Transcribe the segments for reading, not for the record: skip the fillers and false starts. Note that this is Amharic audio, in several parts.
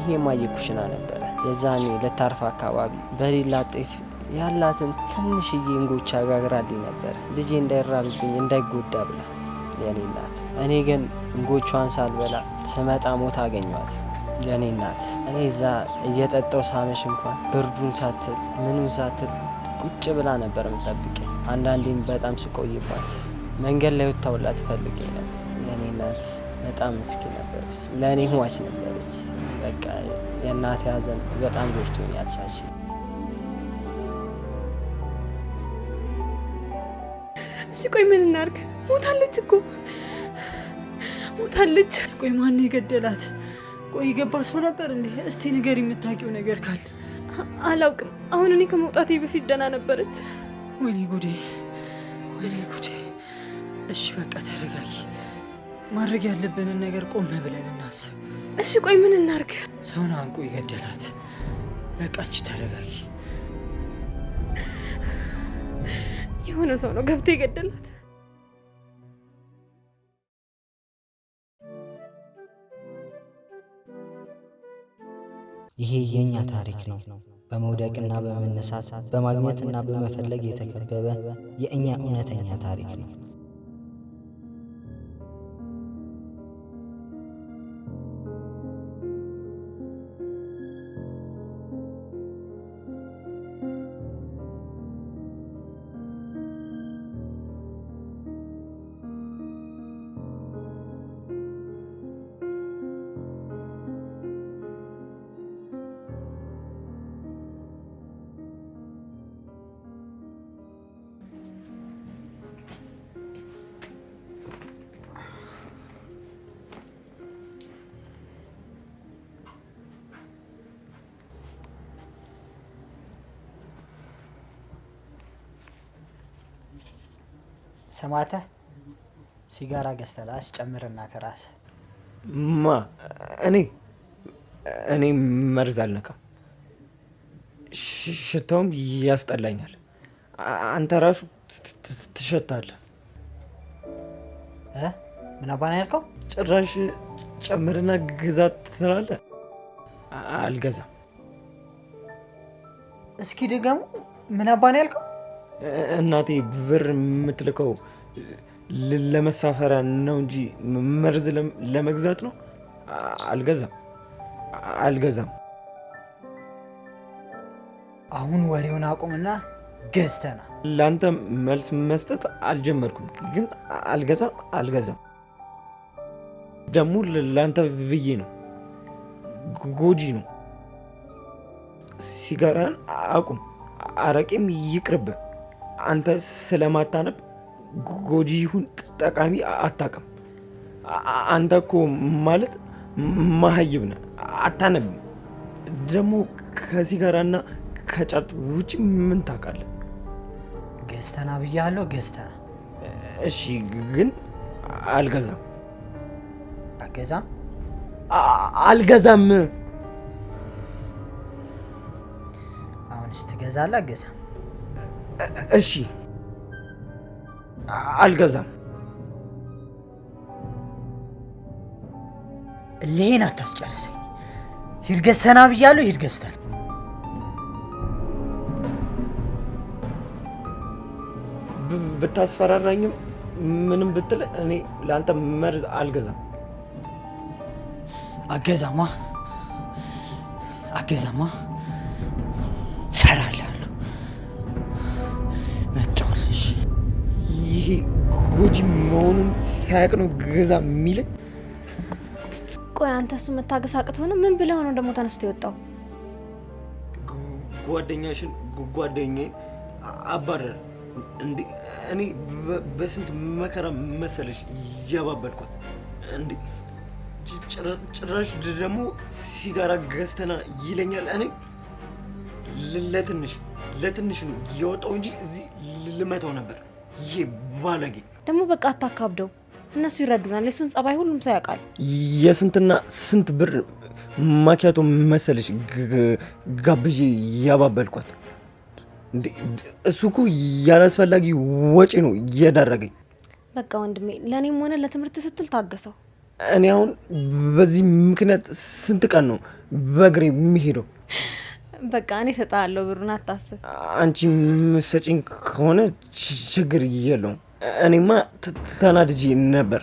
ይሄ ማየኩሽና ነበር የዛኔ ለታርፋ አካባቢ በሌላ ጤፍ ያላትን ትንሽዬ እንጎቻ ጋግራልኝ ነበር ልጄ እንዳይራብብኝ እንዳይጎዳ ብላ የኔ እናት። እኔ ግን እንጎቿን ሳልበላ ስመጣ ሞታ አገኘኋት የኔ እናት። እኔ እዛ እየጠጣው ሳመሽ እንኳን ብርዱን ሳትል ምኑን ሳትል ቁጭ ብላ ነበር የምጠብቀኝ። አንዳንዴም በጣም ስቆይባት መንገድ ላይ ወጣውላ ትፈልገኝ ነበር የኔ እናት። በጣም ምስኪን ነበረች፣ ለእኔ ሟች ነበረች። በቃ የእናቴ ሐዘን በጣም ጎድቶኛል ቻች። እሺ ቆይ ምን እናድርግ? ሞታለች እኮ ሞታለች። ቆይ ማን የገደላት? ቆይ የገባ ሰው ነበር እንዴ? እስቲ ነገር የምታውቂው ነገር ካለ። አላውቅም። አሁን እኔ ከመውጣቴ በፊት ደህና ነበረች። ወይኔ ጉዴ፣ ወይኔ ጉዴ። እሺ በቃ ተረጋጊ። ማድረግ ያለብንን ነገር ቆም ብለን እናስብ። እሺ ቆይ ምን እናድርግ? ሰውን አንቆ የገደላት። በቃ አንቺ ተረጋጊ። የሆነ ሰው ነው ገብቶ የገደላት። ይሄ የኛ ታሪክ ነው። በመውደቅና በመነሳት በማግኘትና በመፈለግ የተከበበ የእኛ እውነተኛ ታሪክ ነው። ሰማተ ሲጋራ ገዝተላስ ጨምርና ከራስ ማ እኔ መርዝ አልነካም። ሽታውም ያስጠላኛል። አንተ ራሱ ትሸታለህ። ምን አባና ያልከው? ጭራሽ ጨምርና ግዛት ትላለህ። አልገዛም። እስኪ ድገሙ። ምን አባና ያልከው? እናቴ ብር የምትልከው ለመሳፈሪያ ነው እንጂ መርዝ ለመግዛት ነው። አልገዛም። አሁን ወሬውን አቁምና ገዝተና። ለአንተ መልስ መስጠት አልጀመርኩም፣ ግን አልገዛም። ደግሞ ለአንተ ብዬ ነው። ጎጂ ነው። ሲጋራን አቁም። አረቄም ይቅርብ። አንተ ስለማታነብ ጎጂ ይሁን ጠቃሚ አታውቅም። አንተ እኮ ማለት መሀይብ ነህ፣ አታነብም። ደግሞ ከሲጋራና ከጫት ውጭ ምን ታውቃለህ? ገዝተና ብያለሁ፣ ገዝተና። እሺ ግን አልገዛም። አልገዛም። አሁንስ ትገዛለህ? አገዛም። እሺ አልገዛም። እልሄን አታስጨርሰኝ። ሂድ ገዝተና ብያለሁ፣ ሂድ ገዝተና። ብታስፈራራኝም ምንም ብትል እኔ ለአንተ መርዝ አልገዛም። አገዛማ ሰራለሁ። መጫወትሽ ይሄ ጎጂ መሆኑን ሳያውቅ ነው ገዛ የሚለኝ። ቆይ አንተ እሱ መታገስ አቅቶህ ነው? ምን ብለህ ነው ደግሞ ተነስቶ የወጣው? ጓደኛዬን አባረረ እንዴ? እኔ በስንት መከራ መሰለሽ ያባበልኳት እንዴ? ጭራሽ ደግሞ ሲጋራ ገዝተና ይለኛል። እኔ ለትንሽ ነው የወጣው እንጂ እዚህ ልመታው ነበር። ይሄ ባለጌ ደግሞ። በቃ አታካብደው፣ እነሱ ይረዱናል። የሱን ጸባይ ሁሉም ሰው ያውቃል። የስንትና ስንት ብር ማኪያቶ መሰለሽ ጋብዤ ያባበልኳት እንዴ? እሱ እኮ ያላስፈላጊ ወጪ ነው እየዳረገኝ። በቃ ወንድሜ፣ ለእኔም ሆነ ለትምህርት ስትል ታገሰው። እኔ አሁን በዚህ ምክንያት ስንት ቀን ነው በእግሬ የሚሄደው? በቃ እኔ እሰጥሃለሁ ብሩን አታስብ። አንቺ የምትሰጪኝ ከሆነ ችግር የለውም። እኔማ ተናድጄ ነበር።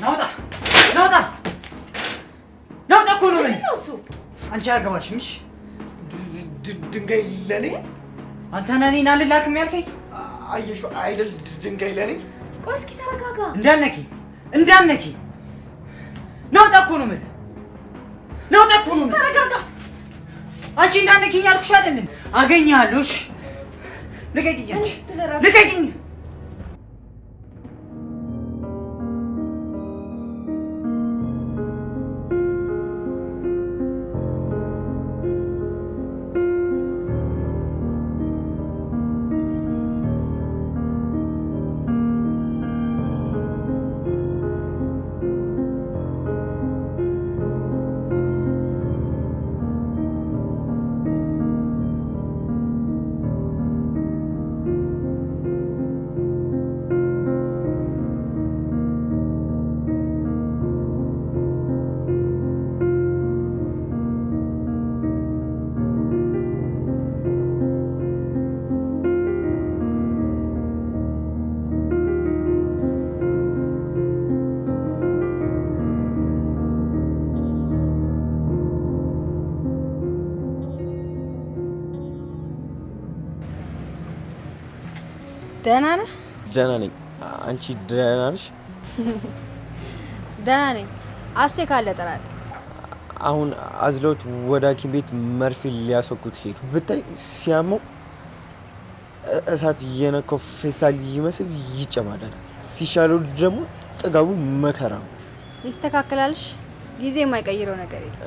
ናውጣ ናውጣ ናውጣ እኮ ነው በይ። አንቺ አያገባሽም። እሺ ድንጋይ ለኔ? አንተ ነህ እኔን አልላክም ያልከኝ? አየሽው አይደል? ድንጋይ ለኔ? ቆይ እስኪ ተረጋጋ። እንዳነኪ ናውጣ እኮ ነው የምልህ። ናውጣ እኮ ነው። ተረጋጋ። አንቺ እንዳነኪኝ አልኩሽ አይደል? አገኘሃለሁ። እሺ ልቀቂኝ፣ ልቀቂኝ። ደህና ነህ? ደህና ነኝ። አንቺ ደህና ነሽ? ደህና ነኝ። አስቼ ካለ እጠራለሁ። አሁን አዝለውት ወደ ሐኪም ቤት መርፌ ሊያስወጉት ሄዱ። ብታይ ሲያመው እሳት የነካው ፌስታል ይመስል ይጨማዳል። ሲሻለው ደግሞ ጥጋቡ መከራ ነው። ይስተካከላልሽ። ጊዜ የማይቀይረው ነገር የለም።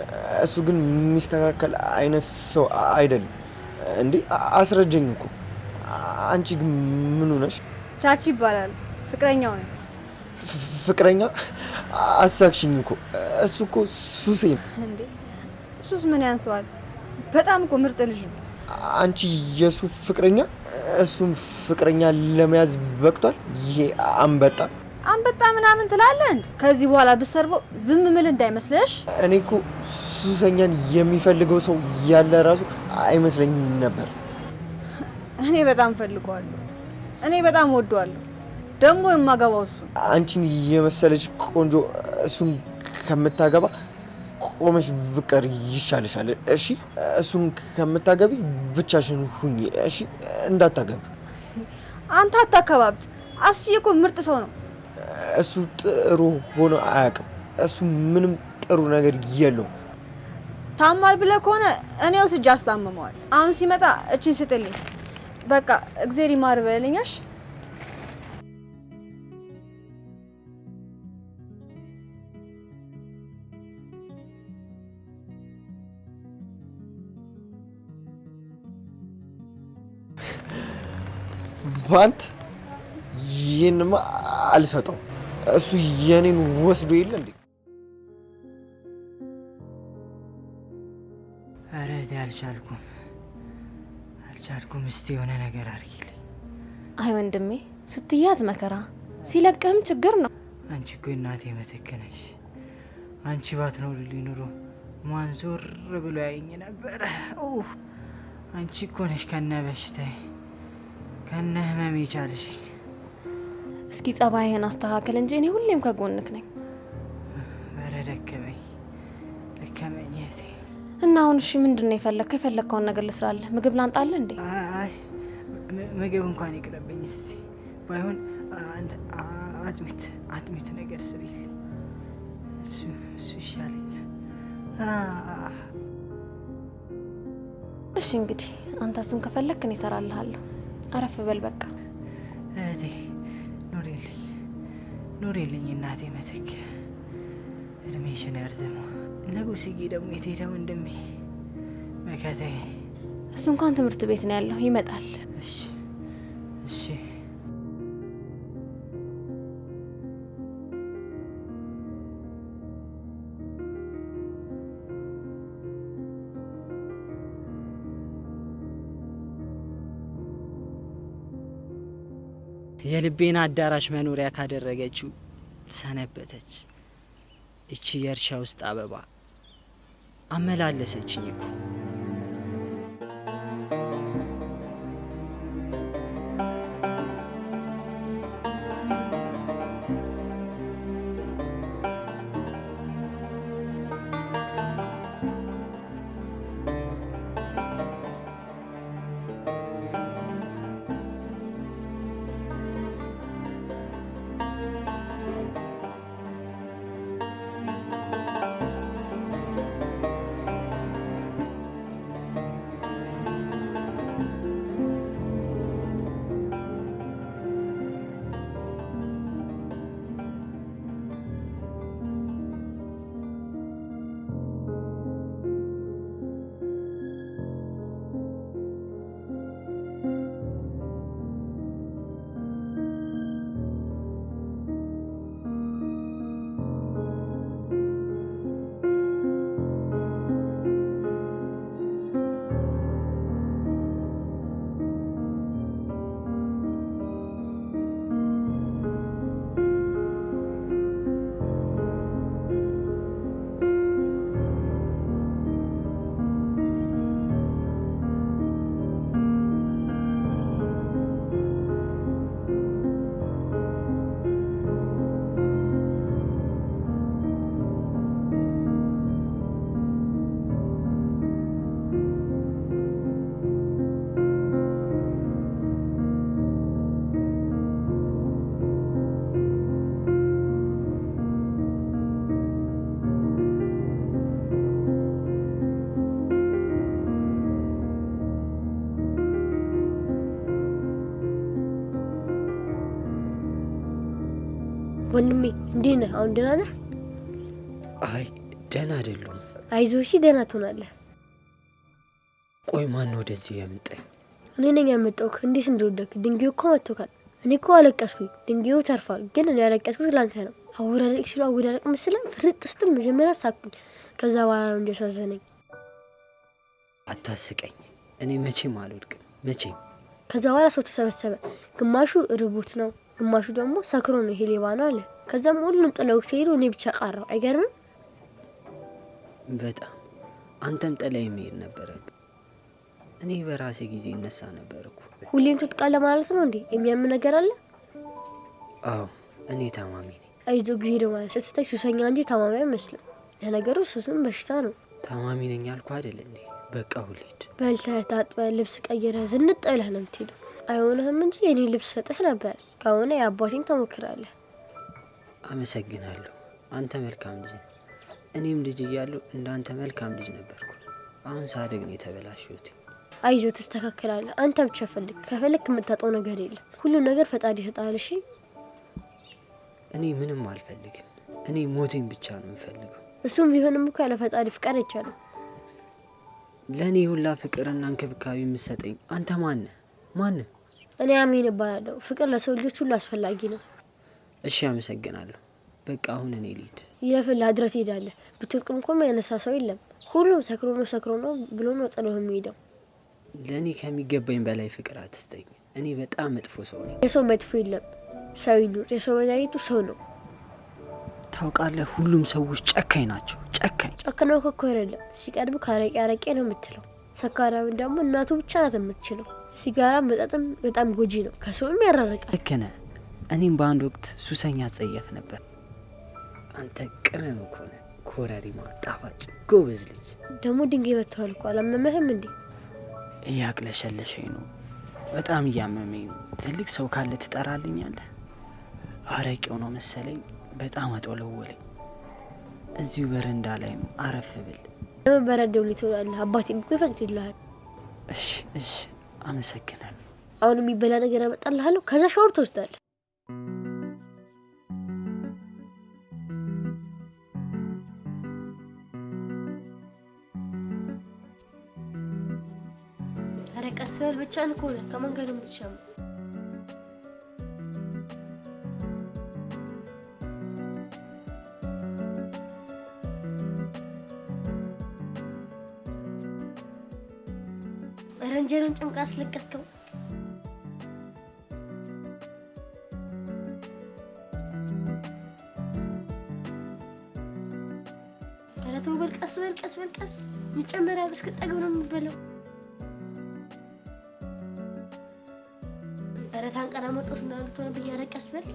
እሱ ግን የሚስተካከል አይነት ሰው አይደለም። እንዴ አስረጀኝ እኮ። አንቺ ግን ምን ሆነሽ? ቻቺ ይባላል። ፍቅረኛው ነኝ። ፍቅረኛ? አሳክሽኝ እኮ። እሱ እኮ ሱሴ ነው። እንዴ እሱስ ምን ያንሰዋል? በጣም እኮ ምርጥ ልጅ ነው። አንቺ የሱ ፍቅረኛ፣ እሱም ፍቅረኛ ለመያዝ በቅቷል። ይሄ አንበጣ ምናምን ትላለህ እንዴ? ከዚህ በኋላ ብሰርበው ዝም ምል እንዳይመስልሽ። እኔ እኮ ሱሰኛን የሚፈልገው ሰው ያለ ራሱ አይመስለኝም ነበር። እኔ በጣም ፈልገዋለሁ። እኔ በጣም ወደዋለሁ። ደግሞ የማገባው እሱ። አንቺን የመሰለች ቆንጆ እሱን ከምታገባ ቆመሽ ብቀር ይሻልሻል። እሺ እሱን ከምታገቢ ብቻሽን ሁኚ። እሺ እንዳታገቢ። አንተ አታከባብት። አስዬ እኮ ምርጥ ሰው ነው። እሱ ጥሩ ሆኖ አያውቅም። እሱ ምንም ጥሩ ነገር የለውም። ታማል ብለህ ከሆነ እኔ ወስጄ አስታምመዋል። አሁን ሲመጣ እቺን ስጥልኝ። በቃ እግዜር ይማር በልኛሽ። ባንት ይህንማ አልሰጠው። እሱ የኔን ወስዶ የለ እንዴ? ኧረ አልቻልኩም። እስቲ የሆነ ነገር አድርጊልኝ። አይ ወንድሜ፣ ስትያዝ መከራ፣ ሲለቅህም ችግር ነው። አንቺ እኮ እናቴ ምትክ ነሽ። አንቺ ባትኖሪልኝ ኑሮ ማን ዞር ብሎ ያየኝ ነበረ? አንቺ እኮ ነሽ ከነ በሽታዬ ከነ ህመሜ የቻልሽኝ። እስኪ ጸባይህን አስተካከል እንጂ እኔ ሁሌም ከጎንክ ነኝ። ኧረ ደከመኝ እህቴ። እና አሁን እሺ ምንድን ነው የፈለግከው? የፈለግከውን ነገር ልስራለህ። ምግብ ላንጣለህ እንዴ? አይ ምግብ እንኳን ይቅርብኝ። እስቲ ባይሆን አጥሚት ነገር ስሪልኝ። እሱ ይሻለኛል። እሺ እንግዲህ አንተ እሱን ከፈለግክ እኔ እሰራልሃለሁ። አረፍ በል በቃ። እህቴ ኑሪልኝ እናቴ ምትክ፣ እድሜሽን ያርዝመው። ንጉስዬ ደግሞ የት ሄደ ወንድሜ መከታዬ? እሱ እንኳን ትምህርት ቤት ነው ያለው፣ ይመጣል። እሺ የልቤን አዳራሽ መኖሪያ ካደረገችው ሰነበተች። እቺ የእርሻ ውስጥ አበባ አመላለሰችኝ እኮ። ወንድሜ እንዴት ነህ? አሁን ደህና ነህ? አይ ደህና አይደለሁም። አይዞህ እሺ፣ ደህና ትሆናለህ። ቆይ ማን ነው ወደዚህ ያመጣኝ? እኔ ነኝ ያመጣሁህ። እንዴት እንደወደክ ድንጋዩ እኮ መጥቶካል። እኔ እኮ አለቀስኩኝ፣ ድንጋዩ ተርፏል። ግን እኔ ያለቀስኩት ላንተ ነው። አወዳደቅ ሲሉ አወዳደቅ መስለን ፍርጥ ስትል መጀመሪያ ሳቅኩኝ። ከዛ በኋላ ነው እንጂ ያሳዘነኝ። አታስቀኝ። እኔ መቼም አልወድቅም፣ መቼም። ከዛ በኋላ ሰው ተሰበሰበ። ግማሹ ርቦት ነው፣ ግማሹ ደግሞ ሰክሮ ነው ይሄ ሌባ ነው አለ። ከዛም ሁሉም ጥለው ሲሄዱ እኔ ብቻ ቀረሁ። አይገርምም? በጣም አንተም ጥለህ መሄድ ነበረብህ። እኔ በራሴ ጊዜ እነሳ ነበርኩ። ሁሌም ትጥቃለህ ማለት ነው እንዴ? የሚያም ነገር አለ? አዎ እኔ ታማሚ ነኝ። አይዞህ ጊዜ ደግሞ ስትታይ ሱሰኛ እንጂ ታማሚ አይመስልም። ለነገሩ ሱስም በሽታ ነው። ታማሚ ነኝ አልኩ አይደል እንዴ? በቃ ሁሌድ በልተህ ታጥበህ ልብስ ቀይረህ ዝንጥ ብለህ ነው የምትሄደው። አይሆንህም እንጂ የኔ ልብስ ሰጥህ ነበር። ከሆነ የአባቴን ተሞክራለህ። አመሰግናለሁ። አንተ መልካም ልጅ። እኔም ልጅ እያለሁ እንዳንተ መልካም ልጅ ነበርኩ። አሁን ሳድግ ነው የተበላሸሁት። አይዞህ ትስተካከላለህ። አንተ ብቻ ፈልግ። ከፈለክ የምታጣው ነገር የለም። ሁሉም ነገር ፈጣሪ ይሰጣል። እሺ እኔ ምንም አልፈልግም። እኔ ሞቴን ብቻ ነው የምፈልገው። እሱም ቢሆንም እኮ ያለ ፈጣሪ ፍቃድ አይቻልም። ለእኔ ሁላ ፍቅርና እንክብካቤ የምትሰጠኝ አንተ ማነህ? ማነህ? እኔ አሜን እባላለሁ። ፍቅር ለሰው ልጆች ሁሉ አስፈላጊ ነው። እሺ አመሰግናለሁ። በቃ አሁን እኔ ልሂድ። ይለፍልህ አድረህ ትሄዳለህ። ብትወድቅም እኮ ያነሳ ሰው የለም። ሁሉም ሰክሮ ነው ብሎ ነው ጥሎ የሚሄደው። ለእኔ ከሚገባኝ በላይ ፍቅር አትስጠኝ። እኔ በጣም መጥፎ ሰው ነኝ። የሰው መጥፎ የለም፣ ሰው ይኑር። የሰው መድኃኒቱ ሰው ነው። ታውቃለህ፣ ሁሉም ሰዎች ጨካኝ ናቸው። ጨካኝ ጨክነው እኮ አይደለም። ሲቀርብ አረቄ ነው የምትለው። ሰካራም ደግሞ እናቱ ብቻ ናት የምትችለው። ሲጋራ መጠጥም በጣም ጎጂ ነው፣ ከሰውም ያራርቃል። ልክ ነህ። እኔም በአንድ ወቅት ሱሰኛ ጸየፍ ነበር። አንተ ቅመም እኮ ነህ። ኮረሪማ፣ ጣፋጭ፣ ጎበዝ ልጅ። ደግሞ ድንጋይ መጥተዋል እኮ አላመመህም እንዴ? እያቅለሸለሸኝ ነው። በጣም እያመመኝ ነው። ትልቅ ሰው ካለ ትጠራልኛለህ? አረቄው ነው መሰለኝ በጣም አጦለወለኝ። እዚሁ በረንዳ ላይም አረፍ ብል። ለምን በረዳው ልትውላለህ? አባቴም እኮ ይፈቅድልሃል። እሺ አመሰግናለሁ። አሁን የሚበላ ነገር አመጣልሃለሁ። ከዛ ሻወር ትወስዳለህ። ኧረ ቀስ በል ብቻህን ከሆነ ከማን ጋር ነው የምትሻማው? ኧረ እንጀራውን ጨምቃ አስለቀስከው። ቀስ በል ቀስ ይጨመራል እስከጠግብ ነው የሚበላው። ኧረ ታንቀራመጦስ እንዳሉት ሆነ ብዬ ቀስ በል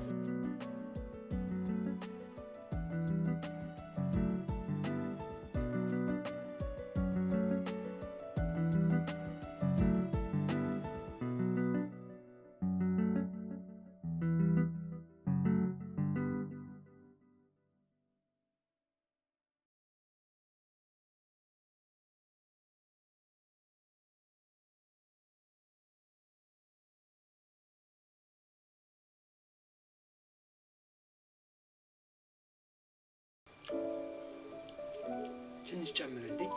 ትንሽ ጨምርልኝ።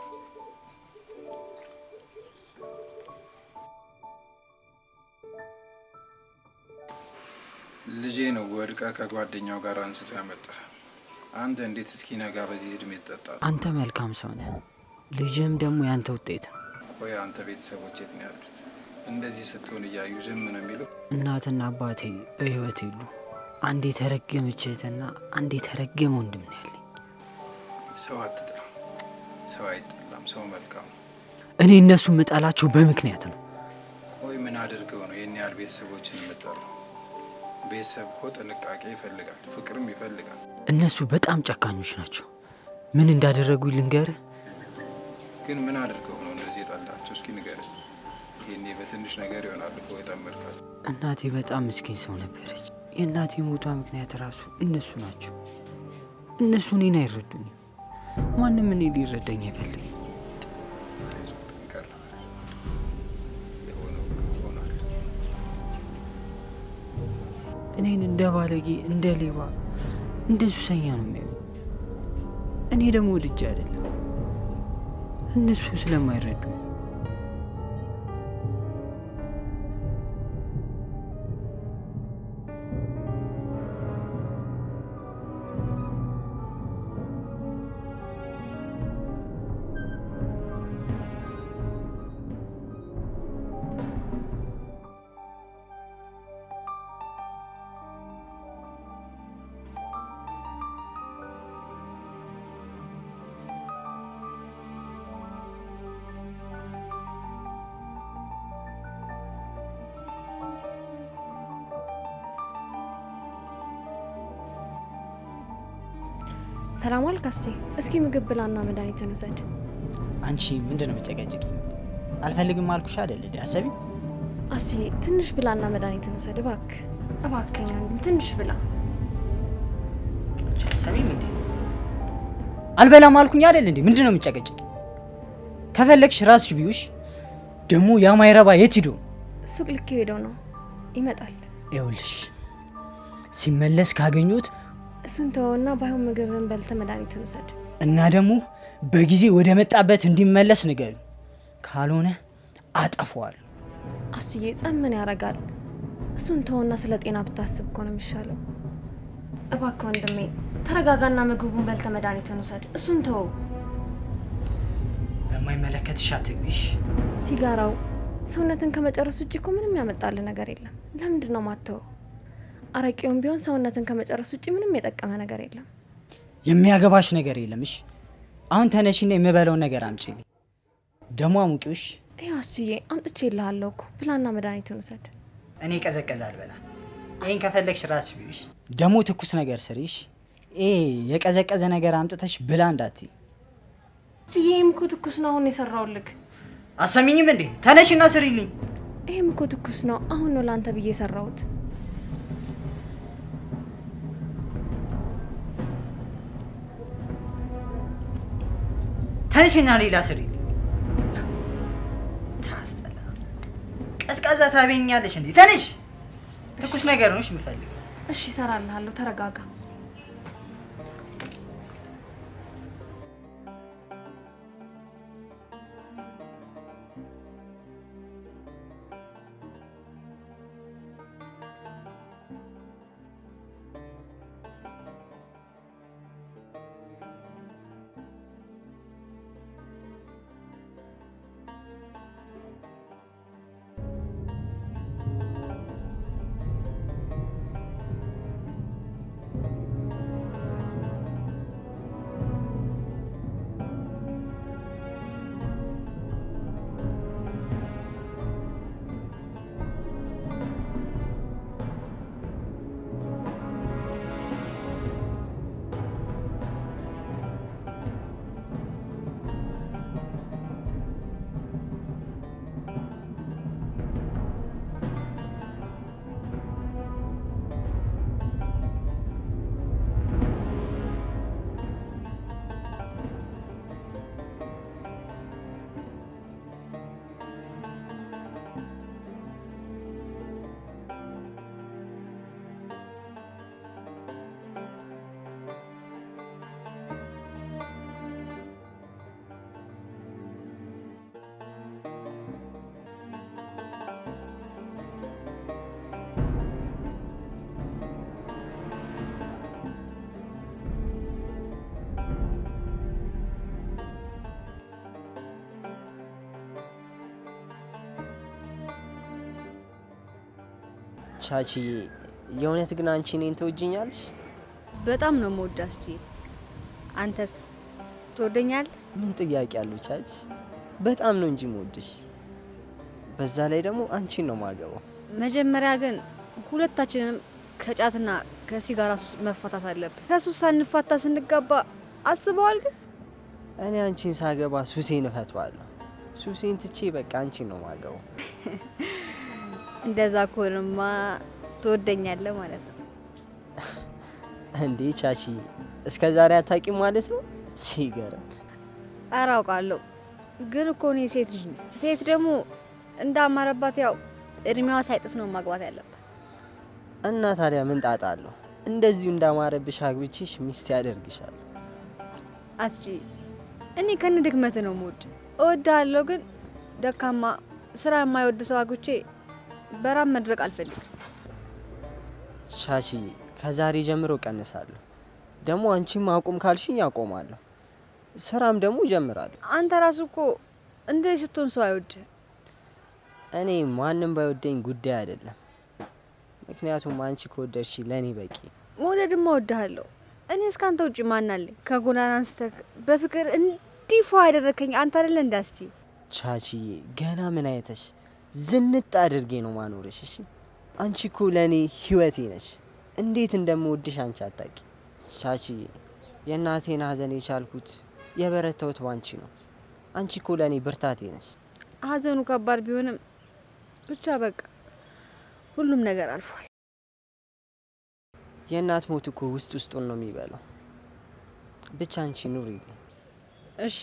ልጄ ነው ወድቃ ከጓደኛው ጋር አንስቶ ያመጣ። አንተ እንዴት እስኪ ነጋ በዚህ እድሜ ትጠጣለህ? አንተ መልካም ሰው ነህ። ልጅም ደግሞ ያንተ ውጤት ነው። ቆይ አንተ ቤተሰቦች የት ነው ያሉት? እንደዚህ ስትሆን እያዩ ዝም ነው የሚሉ? እናትና አባቴ በህይወት የሉ። አንድ የተረገመች እህትና አንድ የተረገመ ወንድም ነው ያለኝ። ሰው አትጥላ። ሰው አይጠላም። ሰው መልካም ነው። እኔ እነሱ የምጠላቸው በምክንያት ነው። ቆይ ምን አድርገው ነው ይህን ያህል ቤተሰቦችን የምጠላው? ቤተሰብ እኮ ጥንቃቄ ይፈልጋል፣ ፍቅርም ይፈልጋል። እነሱ በጣም ጨካኞች ናቸው። ምን እንዳደረጉ ልንገርህ። ግን ምን አድርገው ነው እንደዚህ የጠላቸው? እስኪ ንገረኝ። ይሄኔ በትንሽ ነገር ይሆናል እኮ የጠመድካቸው። እናቴ በጣም ምስኪን ሰው ነበረች። የእናቴ ሞቷ ምክንያት ራሱ እነሱ ናቸው። እነሱ እኔን አይረዱኝም። ማንም እኔ ሊረዳኝ አይፈልግም። አይዞህ፣ ጠንከር የሆነው ሆኗል። እኔን እንደ ባለጌ፣ እንደ ሌባ፣ እንደ ሱሰኛ ነው የሚያዩ። እኔ ደግሞ ልጅ አይደለም እነሱ ስለማይረዱ። ሰላም ዋልክ አስቼ። እስኪ ምግብ ብላና መድኃኒትን ውሰድ። አንቺ ምንድን ነው የምትጨቀጭቂኝ? አልፈልግም አልኩሽ አይደል? አሰቢ አስቼ ትንሽ ብላና መድኃኒትን ውሰድ እባክህ፣ እባክህ ትንሽ ብላ። አንቺ አሰቢም እንዴ? አልበላም አልኩኝ አይደል እንዴ? ምንድን ነው የምትጨቀጭቂኝ? ከፈለግሽ ራስሽ ቢዩሽ። ደግሞ ያ ማይረባ የት ሂዶ? ሱቅ ልክ ሄደው ነው ይመጣል። ይኸውልሽ ሲመለስ ካገኙት እሱን ተወውና ባይሆን ምግብን በልተ መድኃኒትን ውሰድ እና ደግሞ በጊዜ ወደ መጣበት እንዲመለስ ንገሪ። ካልሆነ አጠፋዋለሁ። አስዬ ጸብ ምን ያደርጋል? እሱን ተወውና ስለ ጤና ብታስብ እኮ ነው የሚሻለው። እባክህ ወንድሜ ተረጋጋና ምግቡን በልተ መድኃኒትን ውሰድ። እሱን ተወው። በማይመለከትሽ አትግቢሽ። ሲጋራው ሰውነትን ከመጨረስ ውጭ እኮ ምንም ያመጣል ነገር የለም። ለምንድን ነው ማተው? አረቄውም ቢሆን ሰውነትን ከመጨረስ ውጭ ምንም የጠቀመ ነገር የለም። የሚያገባሽ ነገር የለምሽ። አሁን ተነሽና የምበላውን ነገር አምጪልኝ። ደግሞ አሙቂውሽ። ይኸው አስዬ አምጥቼልሃለሁ እኮ ብላና መድኃኒቱን ውሰድ። እኔ ቀዘቀዘ አልበላም። ይሄን ከፈለግሽ ራስሽ ቢዩሽ። ደግሞ ትኩስ ነገር ስሪሽ። ይሄ የቀዘቀዘ ነገር አምጥተሽ ብላ እንዳትይ። ይሄም እኮ ትኩስ ነው አሁን የሰራውልክ። አሰሚኝም እንዴ? ተነሽና ስሪልኝ። ይሄም እኮ ትኩስ ነው አሁን ነው ላንተ ብዬ የሰራሁት። ተንሽና ሌላ ስሪልኝ። ታስጠላ። ቀዝቃዛ ታበኛለሽ እንዴ? ተነሽ። ትኩስ ነገር ነው የምፈልገው። እሺ እሰራልሃለሁ፣ ተረጋጋ። ቻቺ የእውነት ግን አንቺ እኔን ትወጂኛለሽ? በጣም ነው የምወዳት ቻቺ። አንተስ ትወደኛለህ? ምን ጥያቄ አለው ቻቺ? በጣም ነው እንጂ የምወድሽ። በዛ ላይ ደግሞ አንቺን ነው ማገባው። መጀመሪያ ግን ሁለታችንም ከጫትና ከሲጋራ ሱስ መፋታት አለብን። ከሱስ ሳንፋታ ስንጋባ አስበዋል? ግን እኔ አንቺን ሳገባ ሱሴን እፈቷለሁ። ሱሴን ትቼ በቃ አንቺን ነው ማገባው። እንደዛ ከሆነማ ትወደኛለህ ማለት ነው። እንዴ ቻቺ እስከ ዛሬ አታውቂም ማለት ነው? ሲገርም። ኧረ አውቃለሁ፣ ግን እኮ እኔ ሴት ልጅ ነኝ። ሴት ደግሞ እንዳማረባት ያው እድሜዋ ሳይጥስ ነው ማግባት ያለባት። እና ታዲያ ምን ጣጣ አለው? እንደዚሁ እንዳማረብሽ አግብቼሽ ሚስት ያደርግሻል። አስጪ እኔ ከነ ድክመት ነው የምወድ። እወድሃለሁ፣ ግን ደካማ ስራ የማይወድ ሰው አግብቼ በራም መድረቅ አልፈልግም። ቻቺ ከዛሬ ጀምሮ ቀንሳለሁ። ደግሞ አንቺም አቁም ካልሽኝ አቆማለሁ። ስራም ደግሞ ጀምራለሁ። አንተ ራሱ እኮ እንደዚህ ስትሆን ሰው አይወድህ። እኔ ማንም ባይወደኝ ጉዳይ አይደለም። ምክንያቱም አንቺ ከወደድሽ ለኔ በቂ። መውደድማ እወድሃለሁ። እኔ እስካንተ ውጭ ማን አለኝ? ከጎዳና አንስተህ በፍቅር እንዲፋ ያደረከኝ አንተ አይደለ እንዳስቺ። ቻቺዬ ገና ምን አይተሽ ዝንጥ አድርጌ ነው ማኖርሽ። እሺ አንቺ እኮ ለኔ ህይወቴ ነሽ። እንዴት እንደምወድሽ አንቺ አታቂ። ቻቺዬ የእናቴን ሀዘን የቻልኩት የበረታሁት ባንቺ ነው። አንቺ እኮ ለኔ ብርታቴ ነሽ። ሀዘኑ ከባድ ቢሆንም ብቻ በቃ ሁሉም ነገር አልፏል። የእናት ሞት እኮ ውስጥ ውስጡን ነው የሚበላው። ብቻ አንቺ ኑሪልኝ። እሺ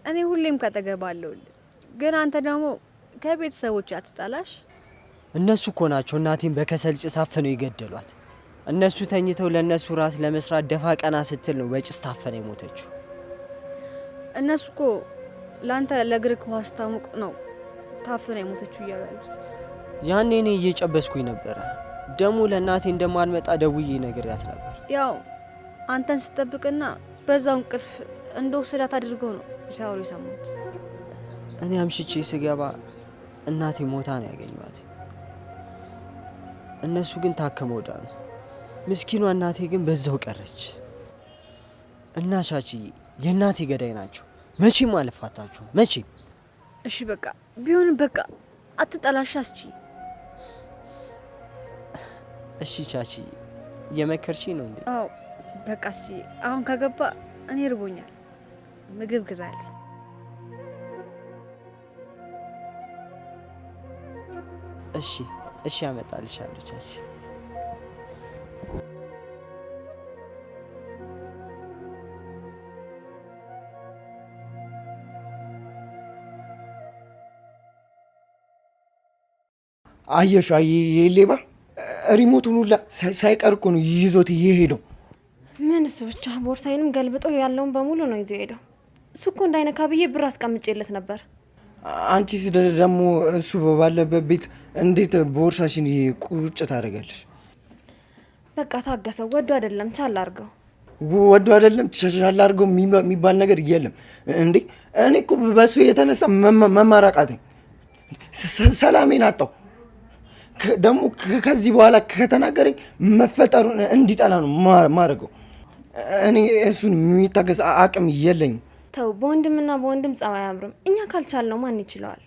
እኔ ሁሌም ካጠገባለሁልህ፣ ግን አንተ ደግሞ ከቤተሰቦች አትጣላሽ። እነሱ እኮ ናቸው እናቴን በከሰል ጭስ አፍነው የገደሏት። እነሱ ተኝተው ለእነሱ ራት ለመስራት ደፋ ቀና ስትል ነው በጭስ ታፈነ የሞተችው። እነሱ እኮ ለአንተ ለእግርህ ውሃ ስታሞቅ ነው ታፍነ የሞተችው እያሉ ያሉት። ያኔ እኔ እየጨበስኩኝ ነበረ። ደግሞ ለእናቴ እንደማልመጣ ደውዬ ነግሬያት ነበር። ያው አንተን ስጠብቅና በዛው እንቅልፍ እንደወሰዳት አድርገው ነው ሲያወሩ የሰማሁት። እኔ አምሽቼ ስገባ እናቴ ሞታ ነው ያገኟት። እነሱ ግን ታከመው ዳኑ። ምስኪኗ እናቴ ግን በዛው ቀረች። እና ቻቺዬ የእናቴ ገዳይ ናቸው። መቼም አልፋታችሁም፣ መቼም። እሺ በቃ ቢሆንም በቃ አትጠላሽ አስቺ። እሺ ቻቺዬ እየመከርሽኝ ነው እንዴ? አዎ በቃ አስቺ አሁን ከገባ እኔ ርቦኛል፣ ምግብ ግዛልኝ። እሺ እሺ አመጣልሻለሁ ቻቺ። አየሽ ይሄ ሌባ ሪሞቱን ሁላ ሳይቀር እኮ ነው ይዞት እየሄደው። ምን እሱ ብቻ ቦርሳዬንም ገልብጦ ያለውን በሙሉ ነው ይዞ ሄደው። እሱ እኮ እንዳይነካ ብዬ ብር አስቀምጬለት ነበር። አንቺስ ደግሞ እሱ ባለበት ቤት እንዴት ቦርሳሽን ቁጭ ታደርጋለሽ? በቃ ታገሰው። ወዶ አይደለም ቻል አድርገው። ወዶ አይደለም ቻል አድርገው የሚባል ነገር የለም እንዴ። እኔ እኮ በሱ የተነሳ መማራቃተኝ ሰላሜን አጣው። ደግሞ ከዚህ በኋላ ከተናገረኝ መፈጠሩን እንዲጠላ ነው ማረገው። እኔ እሱን የሚታገስ አቅም የለኝም። ተው፣ በወንድምና በወንድም ጸባይ አያምርም። እኛ ካልቻልነው ማን ይችለዋል?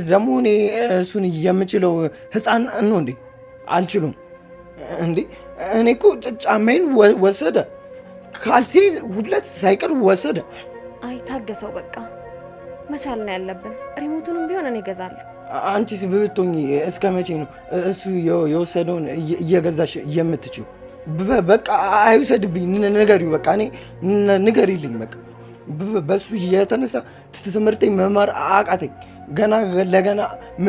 ደግሞ እኔ እሱን የምችለው ህፃን ነው እንዴ? አልችሉም እንዴ? እኔ እኮ ጫማዬን ወሰደ፣ ካልሲ ሁለት ሳይቀር ወሰደ። አይ ታገሰው በቃ። መቻል ነው ያለብን። ሪሞቱንም ቢሆን እኔ እገዛለሁ። አንቺስ ብትሆኚ እስከ መቼ ነው እሱ የወሰደውን እየገዛሽ የምትችው? በቃ አይውሰድብኝ፣ ንገሪው። በቃ እኔ ንገሪልኝ። በቃ በሱ የተነሳ ትምህርቴ መማር አቃተኝ። ገና ለገና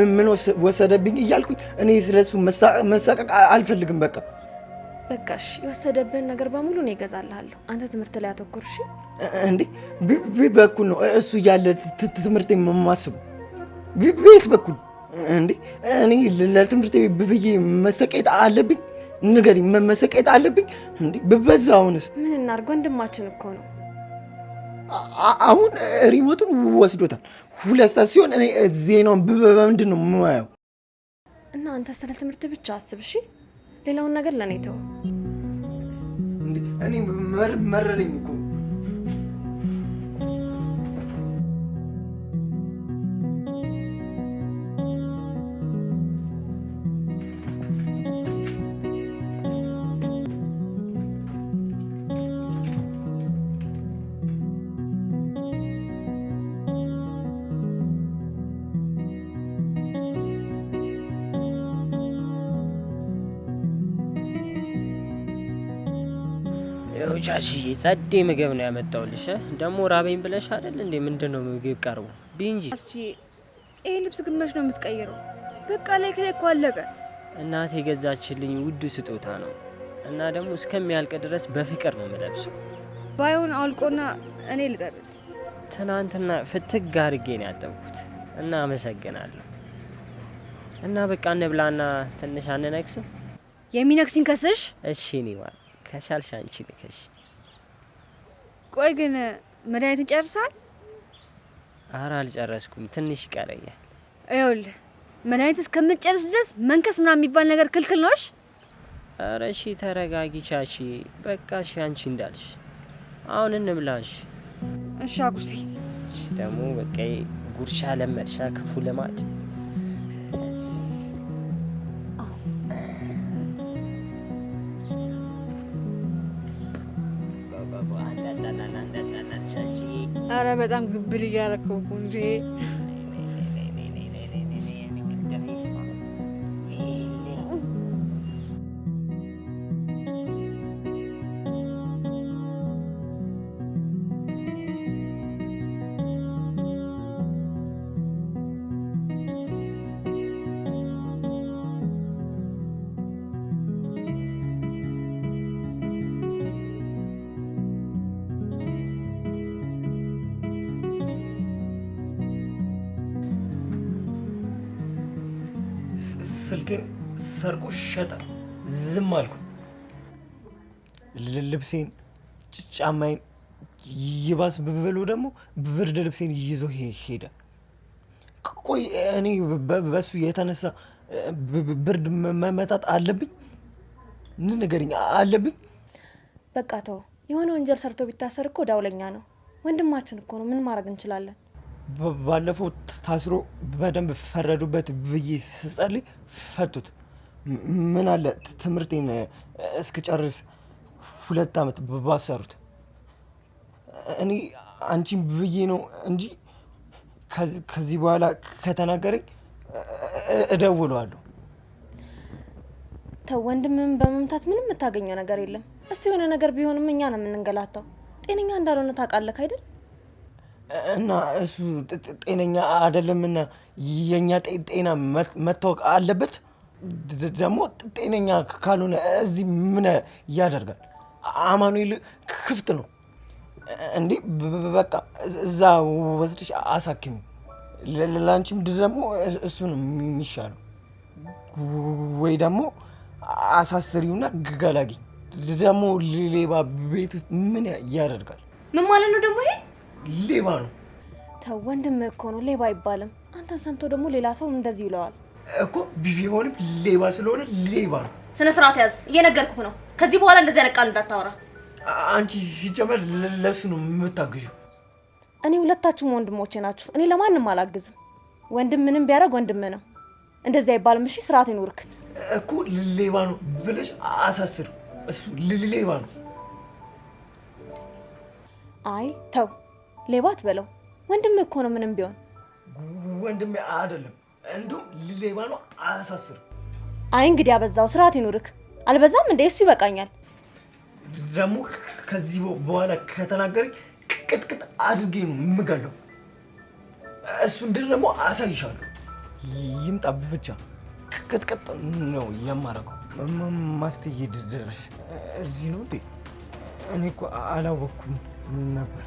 ምን ወሰደብኝ እያልኩኝ እኔ ስለሱ መሳቀቅ አልፈልግም። በቃ በቃሽ፣ የወሰደብህን ነገር በሙሉ ነው እገዛልሃለሁ። አንተ ትምህርት ላይ አተኩር እሺ? እንዴ በኩል ነው እሱ እያለ ትምህርቴ የማስበው? ቤት በኩል እንዴ? እኔ ለትምህርቴ ብዬ መሰቀየት አለብኝ? ንገሪኝ፣ መሰቀየት አለብኝ እንዴ? በዛውንስ ምን እናድርግ? ወንድማችን እኮ ነው። አሁን ሪሞቱን ወስዶታል። 2 ሰዓት ሲሆን እኔ ዜናውን በምንድን ነው የማየው? እና አንተ ስለ ትምህርት ብቻ አስብ እሺ? ሌላውን ነገር ለኔ ተው። እኔ መረረኝ እኮ። ቻችዬ ጸዴ ምግብ ነው ያመጣውልሽ። ደግሞ ራበኝ ብለሽ አይደል እንዴ? ምንድነው ምግብ ቀርቦ ቢንጂ። አስቺ ይሄ ልብስ ግን መች ነው የምትቀይረው? በቃ ላይ እኮ አለቀ። እናቴ የገዛችልኝ ውድ ስጦታ ነው እና ደግሞ እስከሚያልቅ ድረስ በፍቅር ነው የምለብሰው። ባይሆን አልቆና እኔ ልጠርግ። ትናንትና ፍትግ አድርጌ ነው ያጠብኩት እና አመሰግናለሁ። እና በቃ እንብላና ትንሽ አንነክስም? የሚነክሲን ከስሽ? እሺ እኔ ማለት ከቻልሽ አንቺ ልከሽ። ቆይ ግን መድኃኒትን ጨርሳል? ኧረ አልጨረስኩም፣ ትንሽ ይቀረኛል። ይኸውልህ መድኃኒት እስከምትጨርስ ድረስ መንከስ ምናምን የሚባል ነገር ክልክል ነውሽ። ኧረ እሺ ተረጋጊ ቻቺ። በቃ እሺ አንቺ እንዳልሽ። አሁን እንብላሽ። እሺ አጉርሴ። ደግሞ በቃ ጉርሻ ለመድሻ ክፉ ልማድ። አረ በጣም ግብል እያረከው እንጂ ስልኬን ሰርቆ ሸጠ። ዝም አልኩ። ልብሴን፣ ጫማዬን ይባስ ብሎ ደግሞ ብርድ ልብሴን ይዞ ሄደ። ቆይ እኔ በሱ የተነሳ ብርድ መመጣት አለብኝ? ንገሪኝ፣ አለብኝ? በቃ ተው። የሆነ ወንጀል ሰርቶ ቢታሰር እኮ ዳውለኛ ነው። ወንድማችን እኮ ነው። ምን ማድረግ እንችላለን? ባለፈው ታስሮ በደንብ ፈረዱበት ብዬ ስጸልይ ፈቱት። ምን አለ ትምህርቴን እስክጨርስ 2 ዓመት ባሰሩት። እኔ አንቺን ብዬ ነው እንጂ ከዚህ በኋላ ከተናገረኝ እደውለዋለሁ። ተው፣ ወንድምን በመምታት ምንም የምታገኘው ነገር የለም። እሱ የሆነ ነገር ቢሆንም እኛ ነው የምንንገላታው። ጤነኛ እንዳልሆነ ታውቃለህ አይደል? እና እሱ ጤነኛ አይደለምና የኛ ጤና መታወቅ አለበት። ደግሞ ጤነኛ ካልሆነ እዚህ ምን ያደርጋል? አማኑኤል ክፍት ነው እንዴ? በቃ እዛ ወስድሽ አሳክሚ። ለአንቺም ደግሞ እሱ ነው የሚሻለው። ወይ ደግሞ አሳስሪውና ገላጊ። ደግሞ ሌባ ቤት ውስጥ ምን ያደርጋል? ምን ማለት ነው ደግሞ ይሄ? ሌባ ነው። ተው፣ ወንድም እኮ ነው፣ ሌባ አይባልም። አንተን ሰምቶ ደግሞ ሌላ ሰው እንደዚህ ይለዋል እኮ። ቢሆንም ሌባ ስለሆነ ሌባ ነው። ስነ ስርዓት ያዝ፣ እየነገርኩህ ነው። ከዚህ በኋላ እንደዚህ አይነት ቃል እንዳታወራ። አንቺ ሲጀመር ለሱ ነው የምታግዥው። እኔ ሁለታችሁም ወንድሞቼ ናችሁ። እኔ ለማንም አላግዝም። ወንድም ምንም ቢያደርግ ወንድም ነው። እንደዚህ አይባልም። እሺ ስርዓት ይኑርክ እኮ። ሌባ ነው ብለሽ አሳስር። እሱ ሌባ ነው። አይ ተው፣ ሌባ አትበለው። ወንድም እኮ ነው ምንም ቢሆን። ወንድም አይደለም፣ እንዲሁም ሌባ ነው። አሳስር። አይ እንግዲህ አበዛው። ስርዓት ይኑርክ። አልበዛም እንዴ? እሱ ይበቃኛል። ደግሞ ከዚህ በኋላ ከተናገረኝ ቅጥቅጥ አድርጌ ነው የምገለው። እሱ እንድን ደግሞ አሳይሻለሁ። ይምጣ ብቻ ቅጥቅጥ ነው የማረገው። ማስትዬ ድረስ እዚህ ነው እንዴ? እኔ እኮ አላወኩም ነበር።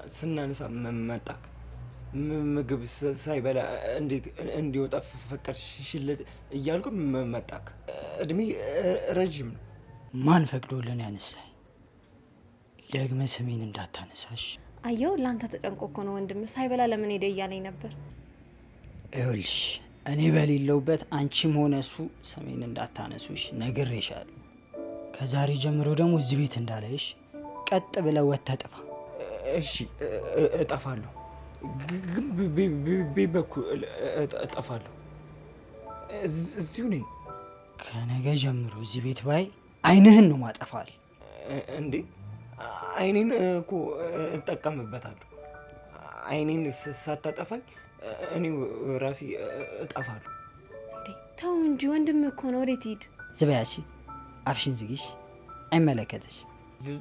ስናነሳ መጣክ ምግብ ሳይበላ እንዴት እንዲወጣ ፈቀድሽለት እያልኩ መጣክ። እድሜ ረጅም ነው። ማን ፈቅዶልን ያነሳኝ? ደግመ ስሜን እንዳታነሳሽ። አየው ላንተ ተጨንቆ እኮ ነው ወንድም ሳይበላ ለምን ሄደ እያለኝ ነበር። ይኸውልሽ እኔ በሌለውበት አንቺም ሆነ እሱ ስሜን እንዳታነሱሽ ነግሬሻለሁ። ከዛሬ ጀምሮ ደግሞ እዚህ ቤት እንዳላይሽ ቀጥ ብለህ ወጥተህ ጥፋ። እሺ እጠፋለሁ፣ ግን ቤት በኩል እጠፋለሁ። እዚሁ ነኝ። ከነገ ጀምሮ እዚህ ቤት ባይ አይንህን ነው ማጠፋል። እንዴ አይኔን እኮ እጠቀምበታለሁ። አይኔን ሳታጠፋኝ እኔ ራሴ እጠፋለሁ። እንዴ ተው እንጂ ወንድም እኮ ነው። ወዴት ሂድ? ዝበያሺ አፍሽን ዝጊሽ፣ አይመለከተሽ።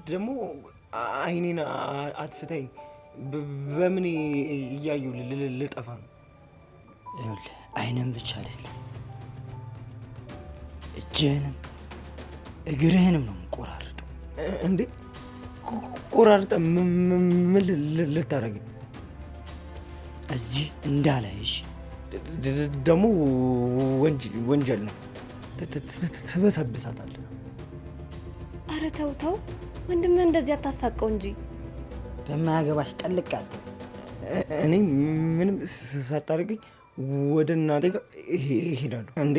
ደግሞ አይኔን አጥፍተኝ በምን እያየሁ ልጠፋ ነው? ይኸውልህ አይንን ብቻ አይደለም እጅህንም እግርህንም ነው የምቆራርጠው። እንዴ ቆራርጠ ምን ልታደርግ? እዚህ እንዳላይሽ። ደግሞ ወንጀል ነው፣ ትበሰብሳታለህ። አረ ተው ተው ወንድምህ እንደዚህ አታሳቀው እንጂ። በማያገባሽ ጠልቃት። እኔ ምንም ሳታደርገኝ ወደ እናቴ ጋር እሄዳለሁ። እንዴ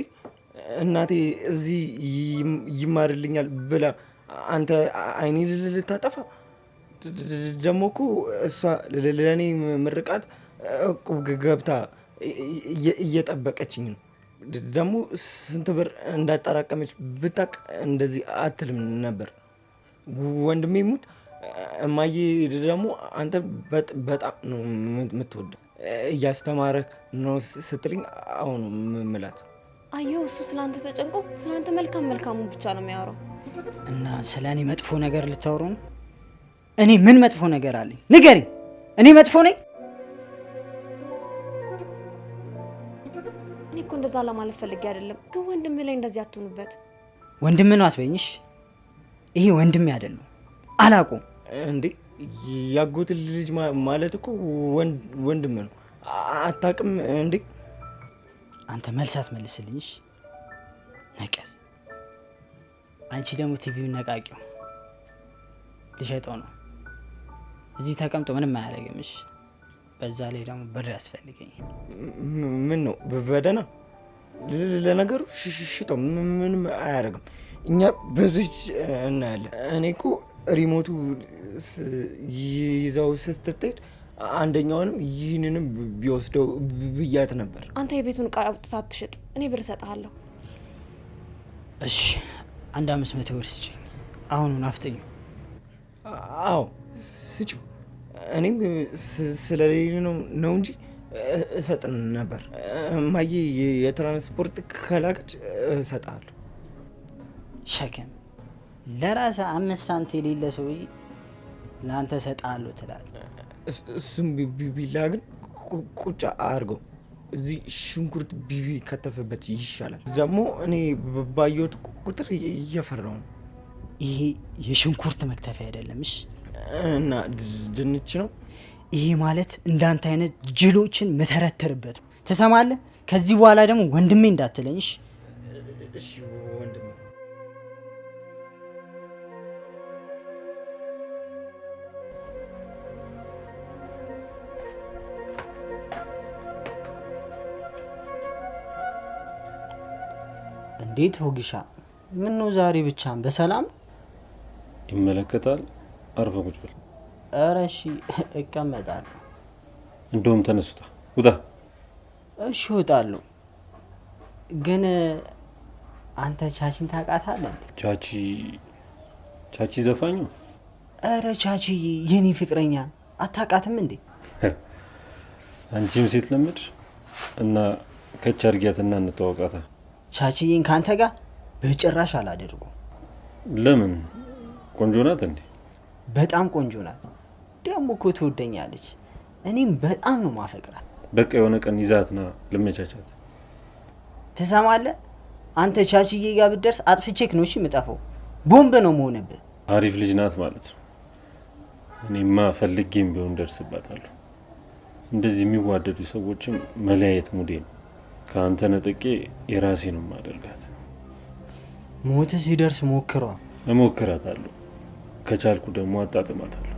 እናቴ እዚህ ይማርልኛል ብላ አንተ አይኔ ልታጠፋ? ደግሞ እኮ እሷ ለእኔ ምርቃት እቁብ ገብታ እየጠበቀችኝ ነው። ደግሞ ስንት ብር እንዳጠራቀመች ብታቅ እንደዚህ አትልም ነበር። ወንድሜ ሙት እማዬ ደግሞ አንተ በጣም ነው የምትወደው። እያስተማረህ ነው ስትልኝ አሁን ምላት። አየው እሱ ስላንተ ተጨንቆ ስላንተ መልካሙን ብቻ ነው የሚያወራው። እና ስለ እኔ መጥፎ ነገር ልታወሩ ነው? እኔ ምን መጥፎ ነገር አለኝ? ንገሪኝ። እኔ መጥፎ ነኝ? እኔ እኮ እንደዛ ለማለት ፈልጌ አይደለም፣ ግን ወንድምህ ላይ እንደዚህ አትሆኑበት። ወንድም ነው አትበይኝሽ። ይሄ ወንድሜ አይደለም፣ አላውቀውም። እንዴ ያጎት ልጅ ማለት እኮ ወንድም ነው። አታውቅም እንዴ? አንተ መልሳት መልስልኝሽ ነቀዝ። አንቺ ደግሞ ቲቪውን ነቃቂው። ልሸጠው ነው። እዚህ ተቀምጦ ምንም አያደርግምሽ። በዛ ላይ ደግሞ ብር ያስፈልገኝ። ምን ነው በደህና? ለነገሩ ሽጠው፣ ምንም አያደርግም። እኛ በዚች እናያለን። እኔ እኮ ሪሞቱ ይዘው ስትሄድ አንደኛውንም ይህንንም ቢወስደው ብያት ነበር። አንተ የቤቱን ዕቃ አውጥተህ አትሽጥ፣ እኔ ብር እሰጥሃለሁ። እሺ 500 ብር ስጭኝ። አሁኑን አፍጥኙ። አዎ ስጭው። እኔም ስለሌለ ነው እንጂ እሰጥን ነበር። እማዬ የትራንስፖርት ከላከች እሰጥሃለሁ። ሸክም ለራስህ 5 ሳንቲም የሌለ ሰውዬ ለአንተ እሰጥሃለሁ ትላለህ። እሱም ቢላ ግን ቁጫ አድርገው እዚህ ሽንኩርት ቢቢ ከተፈበት ይሻላል። ደግሞ እኔ ባየሁት ቁጥር እየፈራው ነው። ይሄ የሽንኩርት መክተፊያ አይደለምሽ እና ድንች ነው። ይሄ ማለት እንዳንተ አይነት ጅሎችን ምተረትርበት ነው። ትሰማለህ? ከዚህ በኋላ ደግሞ ወንድሜ እንዳትለኝሽ። እሺ ወንድሜ። እንዴት ሆግሻ? ምን ነው ዛሬ ብቻን? በሰላም ይመለከታል። አርፈ ቁጭ በል። ኧረ እሺ እቀመጣለሁ። እንደውም ተነሱታ ውጣ። እሺ እወጣለሁ። ግን አንተ ቻቺን ታውቃታለህ? ቻቺ ዘፋኙ? ኧረ ቻቺ የኔ ፍቅረኛ አታውቃትም እንዴ? አንቺም ሴት ለምድር እና ከች አድርጊያትና እንተዋወቃታ። ቻቺዬን ካንተ ጋር በጭራሽ አላደርጉም። ለምን? ቆንጆ ናት እንዴ? በጣም ቆንጆ ናት። ደግሞ እኮ ትወደኛለች። እኔም በጣም ነው ማፈቅራት። በቃ የሆነ ቀን ይዛትና ልመቻቻት። ትሰማለህ? አንተ ቻቺዬ ጋር ብትደርስ አጥፍቼክ ነው እሺ የምጠፋው። ቦምብ ነው መሆንብህ። አሪፍ ልጅ ናት ማለት ነው። እኔማ ፈልጌም ቢሆን ደርስባታለሁ። እንደዚህ የሚዋደዱ ሰዎችም መለያየት ሙዴ ነው። ከአንተ ነጥቄ የራሴ ነው ማደርጋት። ሞት ሲደርስ ሞክሯ። እሞክራታለሁ፣ ከቻልኩ ደግሞ አጣጥማታለሁ።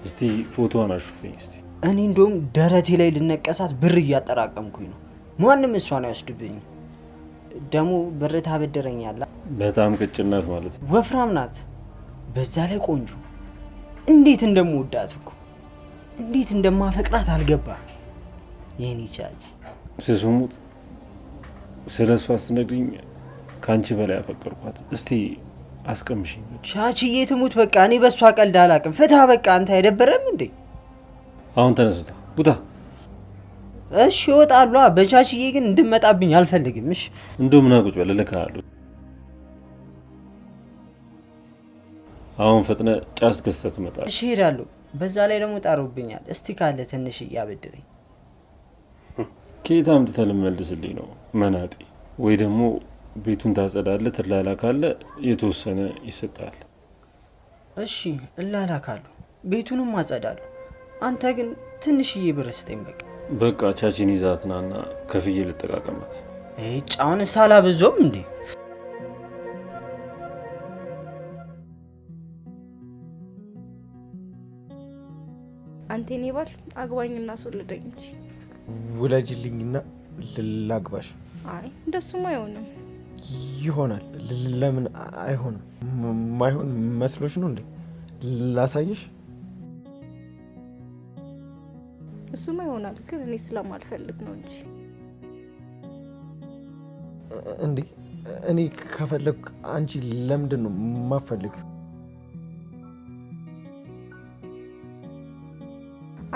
እስቲ ፎቶዋን አሹፈኝ እስቲ። እኔ እንደውም ደረቴ ላይ ልነቀሳት ብር እያጠራቀምኩኝ ነው። ማንም እሷን አይወስድብኝ። ደግሞ ብር ታበደረኛለህ። በጣም ቅጭን ናት ማለት ነው። ወፍራም ናት፣ በዛ ላይ ቆንጆ። እንዴት እንደምወዳት እኮ እንዴት እንደማፈቅራት አልገባ። የኔ ቻች ስስሙት ስለ እሷ ስትነግሪኝ ከአንቺ በላይ አፈቀርኳት። እስቲ አስቀምሽኝ። ቻችዬ ትሙት በቃ እኔ በእሷ ቀልድ አላውቅም። ፍታ በቃ። አንተ አይደበረም እንዴ? አሁን ተነስታ ውጣ። እሺ እወጣለሁ። በቻችዬ ግን እንድመጣብኝ አልፈልግም። እሺ እንደው ምን አቁጭ በል እልክሃለሁ። አሁን ፈጥነ ጫስ ገዝተህ ትመጣለህ። እሺ እሄዳለሁ። በዛ ላይ ደግሞ ጣሩብኛል። እስቲ ካለ ትንሽ እያበድረኝ። ከየት አምጥተህ ልመልስልኝ ነው መናጤ? ወይ ደግሞ ቤቱን ታጸዳለህ፣ ትላላካለህ፣ የተወሰነ ይሰጣል። እሺ እላላካለሁ፣ ቤቱንም አጸዳለሁ። አንተ ግን ትንሽዬ ብር ስጠኝ በቃ። በቃ ቻችን ይዛትናና ከፍዬ ልጠቃቀማት። ጫውን ሳላበዛውም እንዴ? አንተ የኔ ባል አግባኝና አስወልደኝ እንጂ። ውለጅልኝና ላግባሽ። አይ እንደሱም አይሆንም። ይሆናል። ለምን አይሆንም? ማይሆን መስሎሽ ነው እንዴ? ላሳየሽ። እሱም ይሆናል፣ ግን እኔ ስለማልፈልግ ነው እንጂ። እንዴ እኔ ከፈለግ አንቺ ለምንድን ነው ማፈልግ?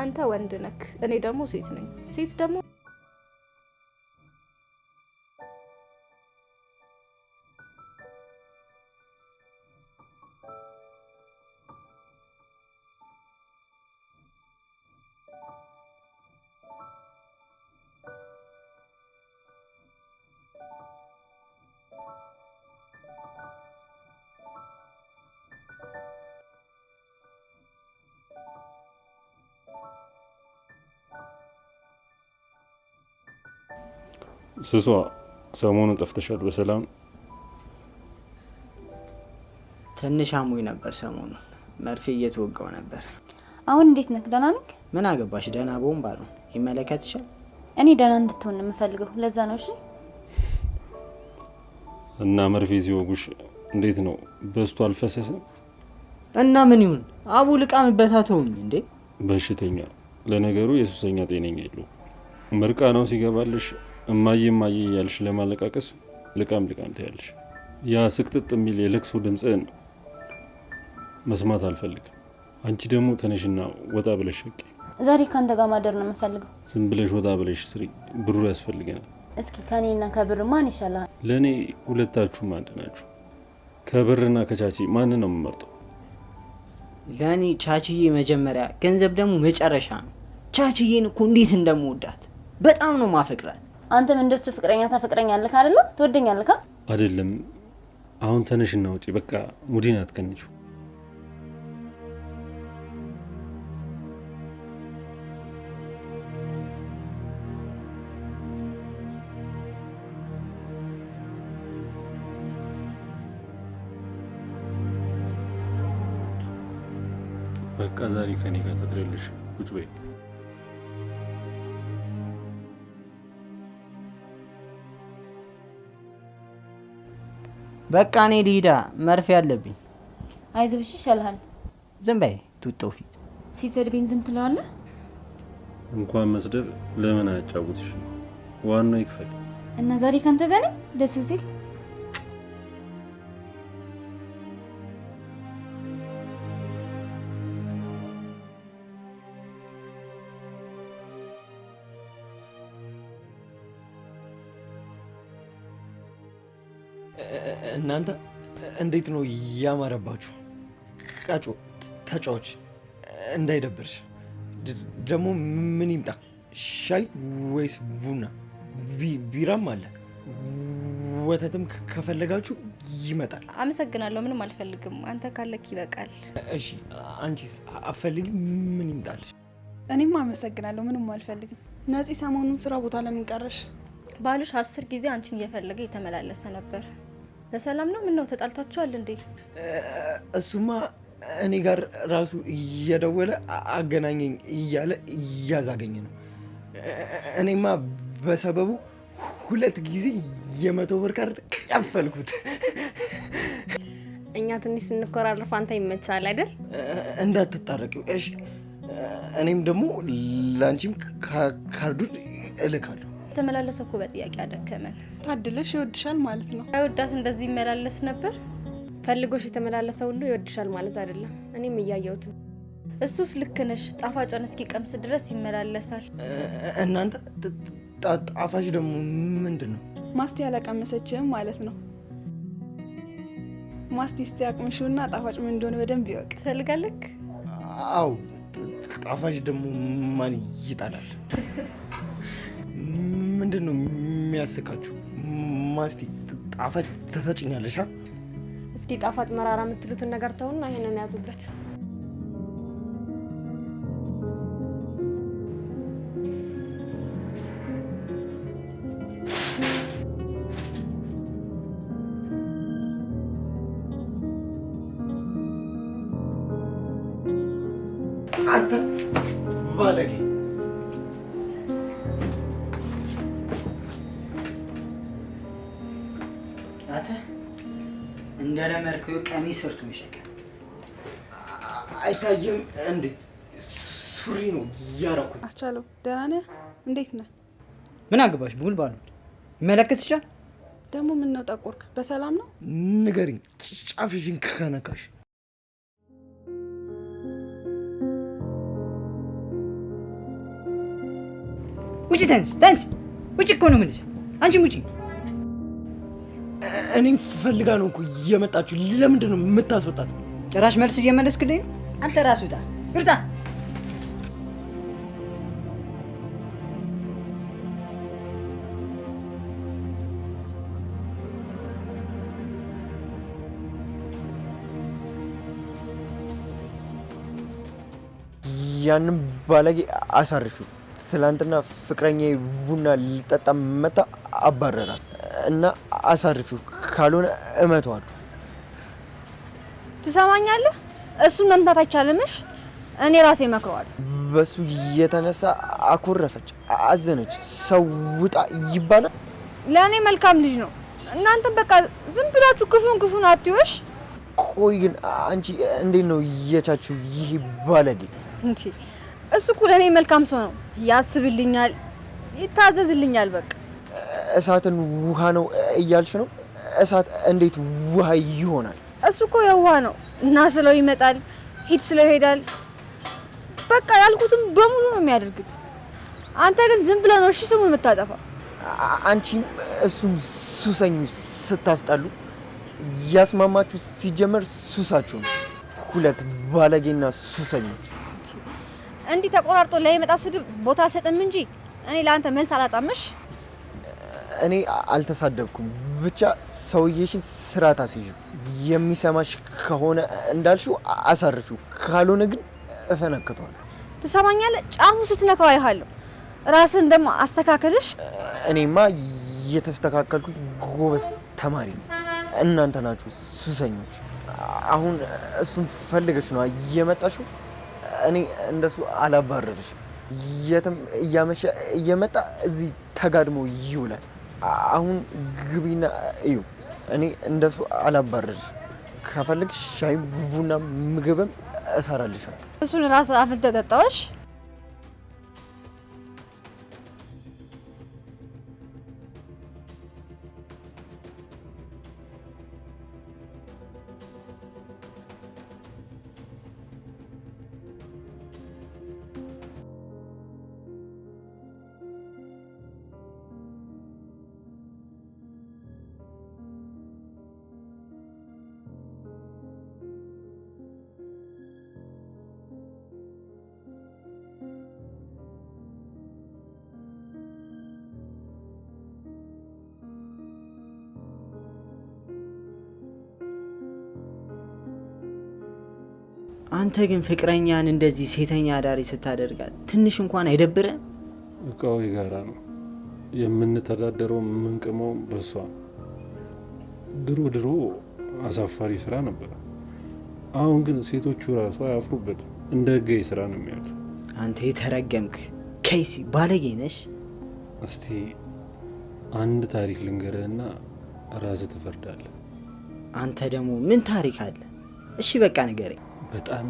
አንተ ወንድ ነክ፣ እኔ ደግሞ ሴት ነኝ። ሴት ደግሞ ስሷ ሰሞኑን ጠፍተሻል። በሰላም? ትንሽ አሞኝ ነበር ሰሞኑን፣ መርፌ እየተወጋው ነበር። አሁን እንዴት ነህ? ደህና ነህ? ምን አገባሽ? ደህና በሆን ባሉ ይመለከትሻል። እኔ ደህና እንድትሆን ነው የምፈልገው፣ ለዛ ነው። እሺ። እና መርፌ ሲወጉሽ እንዴት ነው? በስቶ አልፈሰሰም? እና ምን ይሁን? አቡ ልቃምበታ ተውኝ እንዴ? በሽተኛ። ለነገሩ የሱሰኛ ጤነኛ የለው። ምርቃ ነው ሲገባልሽ እማዬ እማዬ እያልሽ ለማለቃቀስ ልቃም ትያለሽ። ያ ስቅጥጥ የሚል የለቅሶ ድምፅህን መስማት አልፈልግም። አንቺ ደግሞ ተነሽና ወጣ ብለሽ ሸቂ። ዛሬ ካንተ ጋር ማደር ነው የምፈልገው። ዝም ብለሽ ወጣ ብለሽ ስሪ፣ ብሩ ያስፈልገናል። እስኪ ከኔና ከብር ማን ይሻላል? ለእኔ ሁለታችሁም አንድ ናችሁ። ከብርና ከቻቺ ማን ነው የምመርጠው? ለእኔ ቻችዬ መጀመሪያ፣ ገንዘብ ደግሞ መጨረሻ ነው። ቻችዬን እኮ እንዴት እንደምወዳት በጣም ነው ማፈቅራት። አንተም እንደሱ ፍቅረኛ ታፈቅረኛለህ አይደል? ትወደኛለህ አይደለም? አሁን ተነሽና ውጪ። በቃ ሙዲን አትከንቹ። በቃ ዛሬ ከኔ ጋር ተጥረልሽ ቁጭ በይ። በቃ እኔ ልሂዳ፣ መርፌ አለብኝ። አይዞህ እሺ፣ ይሻልሃል። ዝም በይ ቱጠው ፊት ሲሰድብኝ ዝም ትለዋለህ? እንኳን መስደብ ለምን አያጫውትሽ? ዋናው ይክፈል። እና ዛሬ ካንተ ጋር ነኝ፣ ደስ ሲል። እናንተ እንዴት ነው ያማረባችሁ? ቃጮ ተጫዎች እንዳይደብርሽ። ደግሞ ምን ይምጣ? ሻይ ወይስ ቡና? ቢራም አለ። ወተትም ከፈለጋችሁ ይመጣል። አመሰግናለሁ። ምንም አልፈልግም። አንተ ካለክ ይበቃል። እሺ አንቺስ አፈልጊ? ምን ይምጣልሽ? እኔም አመሰግናለሁ። ምንም አልፈልግም። ነፂ ሰሞኑን ስራ ቦታ ለምን ቀረሽ? ባልሽ 10 ጊዜ አንቺን እየፈለገ የተመላለሰ ነበር። በሰላም ነው? ምን ነው ተጣልታችኋል እንዴ? እሱማ እኔ ጋር ራሱ እየደወለ አገናኘኝ እያለ እያዛገኝ ነው። እኔማ በሰበቡ 2 ጊዜ የ100 ብር ካርድ ከፈልኩት። እኛ ትንሽ ስንኮራረፍ አንተ ይመቻል አይደል? እንዳትጣረቂው እሺ። እኔም ደግሞ ላንቺም ካርዱን እልካለሁ። ተመላለሰ እኮ በጥያቄ አደከመን። ታድለሽ ይወድሻል ማለት ነው። አይወዳት እንደዚህ ይመላለስ ነበር? ፈልጎሽ የተመላለሰ ሁሉ ይወድሻል ማለት አይደለም። እኔም እያየሁት ነው። እሱስ ልክ ነሽ። ጣፋጯን እስኪ ቀምስ ድረስ ይመላለሳል። እናንተ ጣፋጭ ደግሞ ምንድን ነው? ማስቲ ያላቀመሰችም ማለት ነው። ማስቲ እስቲ አቅምሽውና ጣፋጭ ምን እንደሆነ በደንብ ይወቅ። ትፈልጋለህ? አው ጣፋጭ ደግሞ ማን ይጣላል? ምንድን ነው የሚያስቃችሁ? ማስቲ ጣፋጭ ተሰጭኛለሽ? እስኪ ጣፋጭ መራራ የምትሉትን ነገር ተውና ይሄንን ያዙበት። አንተ ባለጌ! አተ እንደለመድከው ቀሚስ ሰርቶ ይሸከም። አይታየም እንዴ? ሱሪ ነው ያረኩት። አስቻለው ደህና ነህ? እንዴት ነህ? ምን አግባሽ? ቡል ባሉት ይመለከትሻል። ደግሞ ምን ነው ጠቆርክ? በሰላም ነው? ንገሪኝ፣ ጫፍሽን ከነካሽ ውጪ! ተንስ ውጪ እኮ ነው የምልሽ። አንቺም ውጪ። እኔም ፈልጋ ነው እኮ እየመጣችሁ። ለምንድን ነው የምታስወጣት? ጭራሽ መልስ እየመለስክልኝ። አንተ ራስህ ውጣ፣ ውጣ። ያንን ባለጌ አሳርፊው። ትላንትና ፍቅረኛ ቡና ልጠጣ መታ አባረራት እና አሳርፊው፣ ካልሆነ እመተዋለሁ። ትሰማኛለህ? እሱን መምታት አይቻልምሽ። እኔ ራሴ መክረዋለሁ። በሱ የተነሳ አኮረፈች፣ አዘነች። ሰው ውጣ ይባላል። ለእኔ መልካም ልጅ ነው። እናንተ በቃ ዝም ብላችሁ ክፉን አትዩሽ። ቆይ ግን አንቺ እንዴት ነው እየቻችሁ ይህ ባለጌ? እንዴ እሱ እኮ ለእኔ መልካም ሰው ነው። ያስብልኛል፣ ይታዘዝልኛል። በቃ እሳትን ውሃ ነው እያልሽ ነው? እሳት እንዴት ውሃ ይሆናል? እሱ እኮ የውሃ ነው እና ስለው ይመጣል፣ ሂድ ስለው ይሄዳል። በቃ ያልኩትም በሙሉ ነው የሚያደርግት። አንተ ግን ዝም ብለህ ነው እሺ ስሙን የምታጠፋ። አንቺም እሱም ሱሰኙ ስታስጠሉ ያስማማችሁ ሲጀመር ሱሳችሁ ነው። ሁለት ባለጌና ሱሰኞች። እንዲህ ተቆራርጦ ላይ የመጣ ስድብ ቦታ አልሰጥም እንጂ እኔ ለአንተ መልስ አላጣምሽ። እኔ አልተሳደብኩም፣ ብቻ ሰውዬሽን ስርዓት አስይዡ። የሚሰማሽ ከሆነ እንዳልሽው አሳርፊው፣ ካልሆነ ግን እፈነክተዋለሁ። ትሰማኛለህ? ጫፉ ስትነካው አይሃለሁ። ራስን ደግሞ አስተካክልሽ። እኔማ እየተስተካከልኩኝ ጎበዝ ተማሪ ነው። እናንተ ናችሁ ሱሰኞች። አሁን እሱን ፈልገሽ ነው እየመጣሽው። እኔ እንደሱ አላባረርሽ። የትም እያመሸ እየመጣ እዚህ ተጋድሞ ይውላል። አሁን ግቢና እዩ። እኔ እንደሱ አላባረርሽ። ከፈልግሽ ሻይ ቡና ምግብም እሰራልሻለሁ። እሱን ራስ አፍልተህ ጠጣሽ። አንተ ግን ፍቅረኛን እንደዚህ ሴተኛ አዳሪ ስታደርጋት ትንሽ እንኳን አይደብረም? እቃው የጋራ ነው። የምንተዳደረው የምንቅመው በሷ። ድሮ አሳፋሪ ስራ ነበረ። አሁን ግን ሴቶቹ ራሱ አያፍሩበት፣ እንደ ህጋዊ ስራ ነው የሚያዩት። አንተ የተረገምክ ከይሲ ባለጌ ነሽ። እስቲ አንድ ታሪክ ልንገርህና ራስህ ትፈርዳለህ። አንተ ደግሞ ምን ታሪክ አለ? እሺ በቃ ንገረኝ። በጣም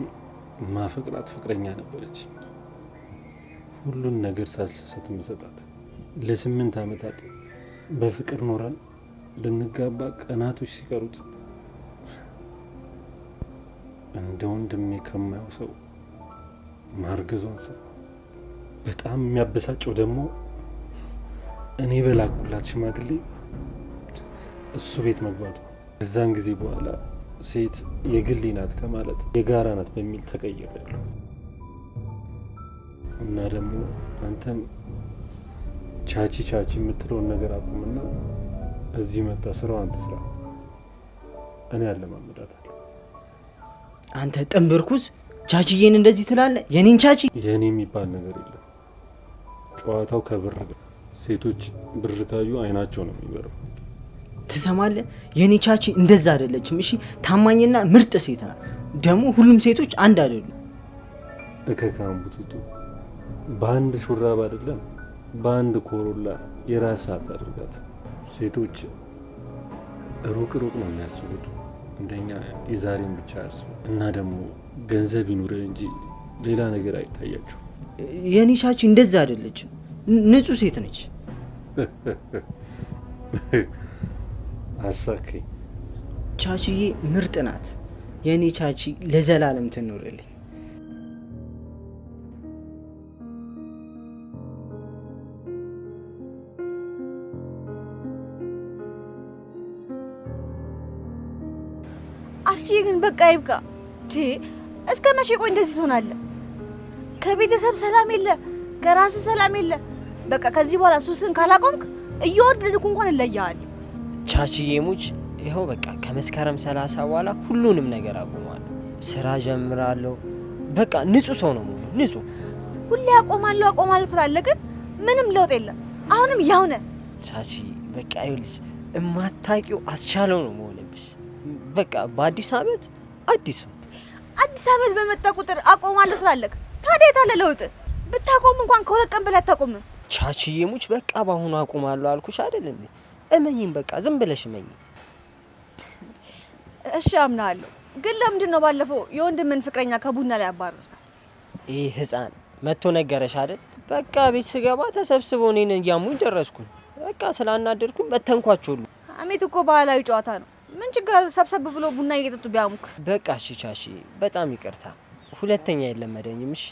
ማፈቅራት ፍቅረኛ ነበረች። ሁሉን ነገር ሳልሰስት ምሰጣት። ለ8 ዓመታት በፍቅር ኖራን። ልንጋባ ቀናቶች ሲቀሩት እንደ ወንድሜ ከማየው ሰው ማርገዟን ሰው። በጣም የሚያበሳጨው ደግሞ እኔ በላኩላት ሽማግሌ እሱ ቤት መግባቱ። ከዛን ጊዜ በኋላ ሴት የግሌ ናት ከማለት የጋራ ናት በሚል ተቀይሬያለሁ። እና ደግሞ አንተም ቻቺ የምትለውን ነገር አቁምና እዚህ መጣ ስራዋን ትስራ። እኔ አለማመዳታለሁ። አንተ ጥንብርኩስ ቻቺዬን እንደዚህ ትላለህ? የኔን ቻቺ? የኔ የሚባል ነገር የለም። ጨዋታው ከብር ጋር። ሴቶች ብር ካዩ አይናቸው ነው የሚበረው። ትሰማለህ? የኔ ቻቺ እንደዛ አይደለችም። እሺ ታማኝና ምርጥ ሴት ናት። ደግሞ ሁሉም ሴቶች አንድ አይደሉም። እከካም ቡቱቱ በአንድ ሹራብ አይደለም በአንድ ኮሮላ የራስ አታድርጋት። ሴቶች ሩቅ ነው የሚያስቡት፣ እንደኛ የዛሬን ብቻ ያስቡ። እና ደግሞ ገንዘብ ይኑርህ እንጂ ሌላ ነገር አይታያቸው። የኔ ቻቺ እንደዛ አይደለችም። ንጹህ ሴት ነች። አሳከኝ። ቻቺዬ ምርጥ ናት። የኔ ቻቺ ለዘላለም ትኖርልኝ። አስቺ ግን በቃ ይብቃ። እስከ መቼ ቆይ እንደዚህ ትሆናለህ? ከቤተሰብ ሰላም የለ፣ ከራስ ሰላም የለ። በቃ ከዚህ በኋላ ሱስን ካላቆምክ እየወደድኩ እንኳን እለያለሁ። ቻቺዬ ሙች ይኸው በቃ ከመስከረም 30 በኋላ ሁሉንም ነገር አቆማለሁ። ስራ ጀምራለሁ። በቃ ንጹህ ሰው ነው የምሆነው። ንጹህ ሁሌ አቆማለሁ ትላለህ፣ ግን ምንም ለውጥ የለም። አሁንም ያው ነህ። ቻቺ በቃ ይኸውልሽ እማታውቂው አስቻለው ነው መሆንብሽ። በቃ በአዲስ አመት አዲስ አመት በመጣ ቁጥር አቆማለሁ ትላለህ። ታዲያ የታለ ለውጥ? ብታቆም እንኳን ከሁለት ቀን በላይ አታቆምም። ቻቺዬ ሙች በቃ በአሁኑ አቆማለሁ አልኩሽ አይደል እንዴ? እመኝም በቃ ዝም ብለሽ እመኝ። እሺ አምናለሁ፣ ግን ለምንድን ነው ባለፈው የወንድምን ፍቅረኛ ከቡና ላይ አባረርካት? ይህ ህፃን መጥቶ ነገረሽ አይደል? በቃ ቤት ስገባ ተሰብስበው እኔን እያሙኝ ደረስኩኝ። በቃ ስላናደድኩኝ በተንኳቸው ሁሉ። አሜት እኮ ባህላዊ ጨዋታ ነው። ምን ችግር ሰብሰብ ብሎ ቡና እየጠጡ ቢያሙክ? በቃ እሺ ቻቺ በጣም ይቅርታ፣ ሁለተኛ የለመደኝም። እሺ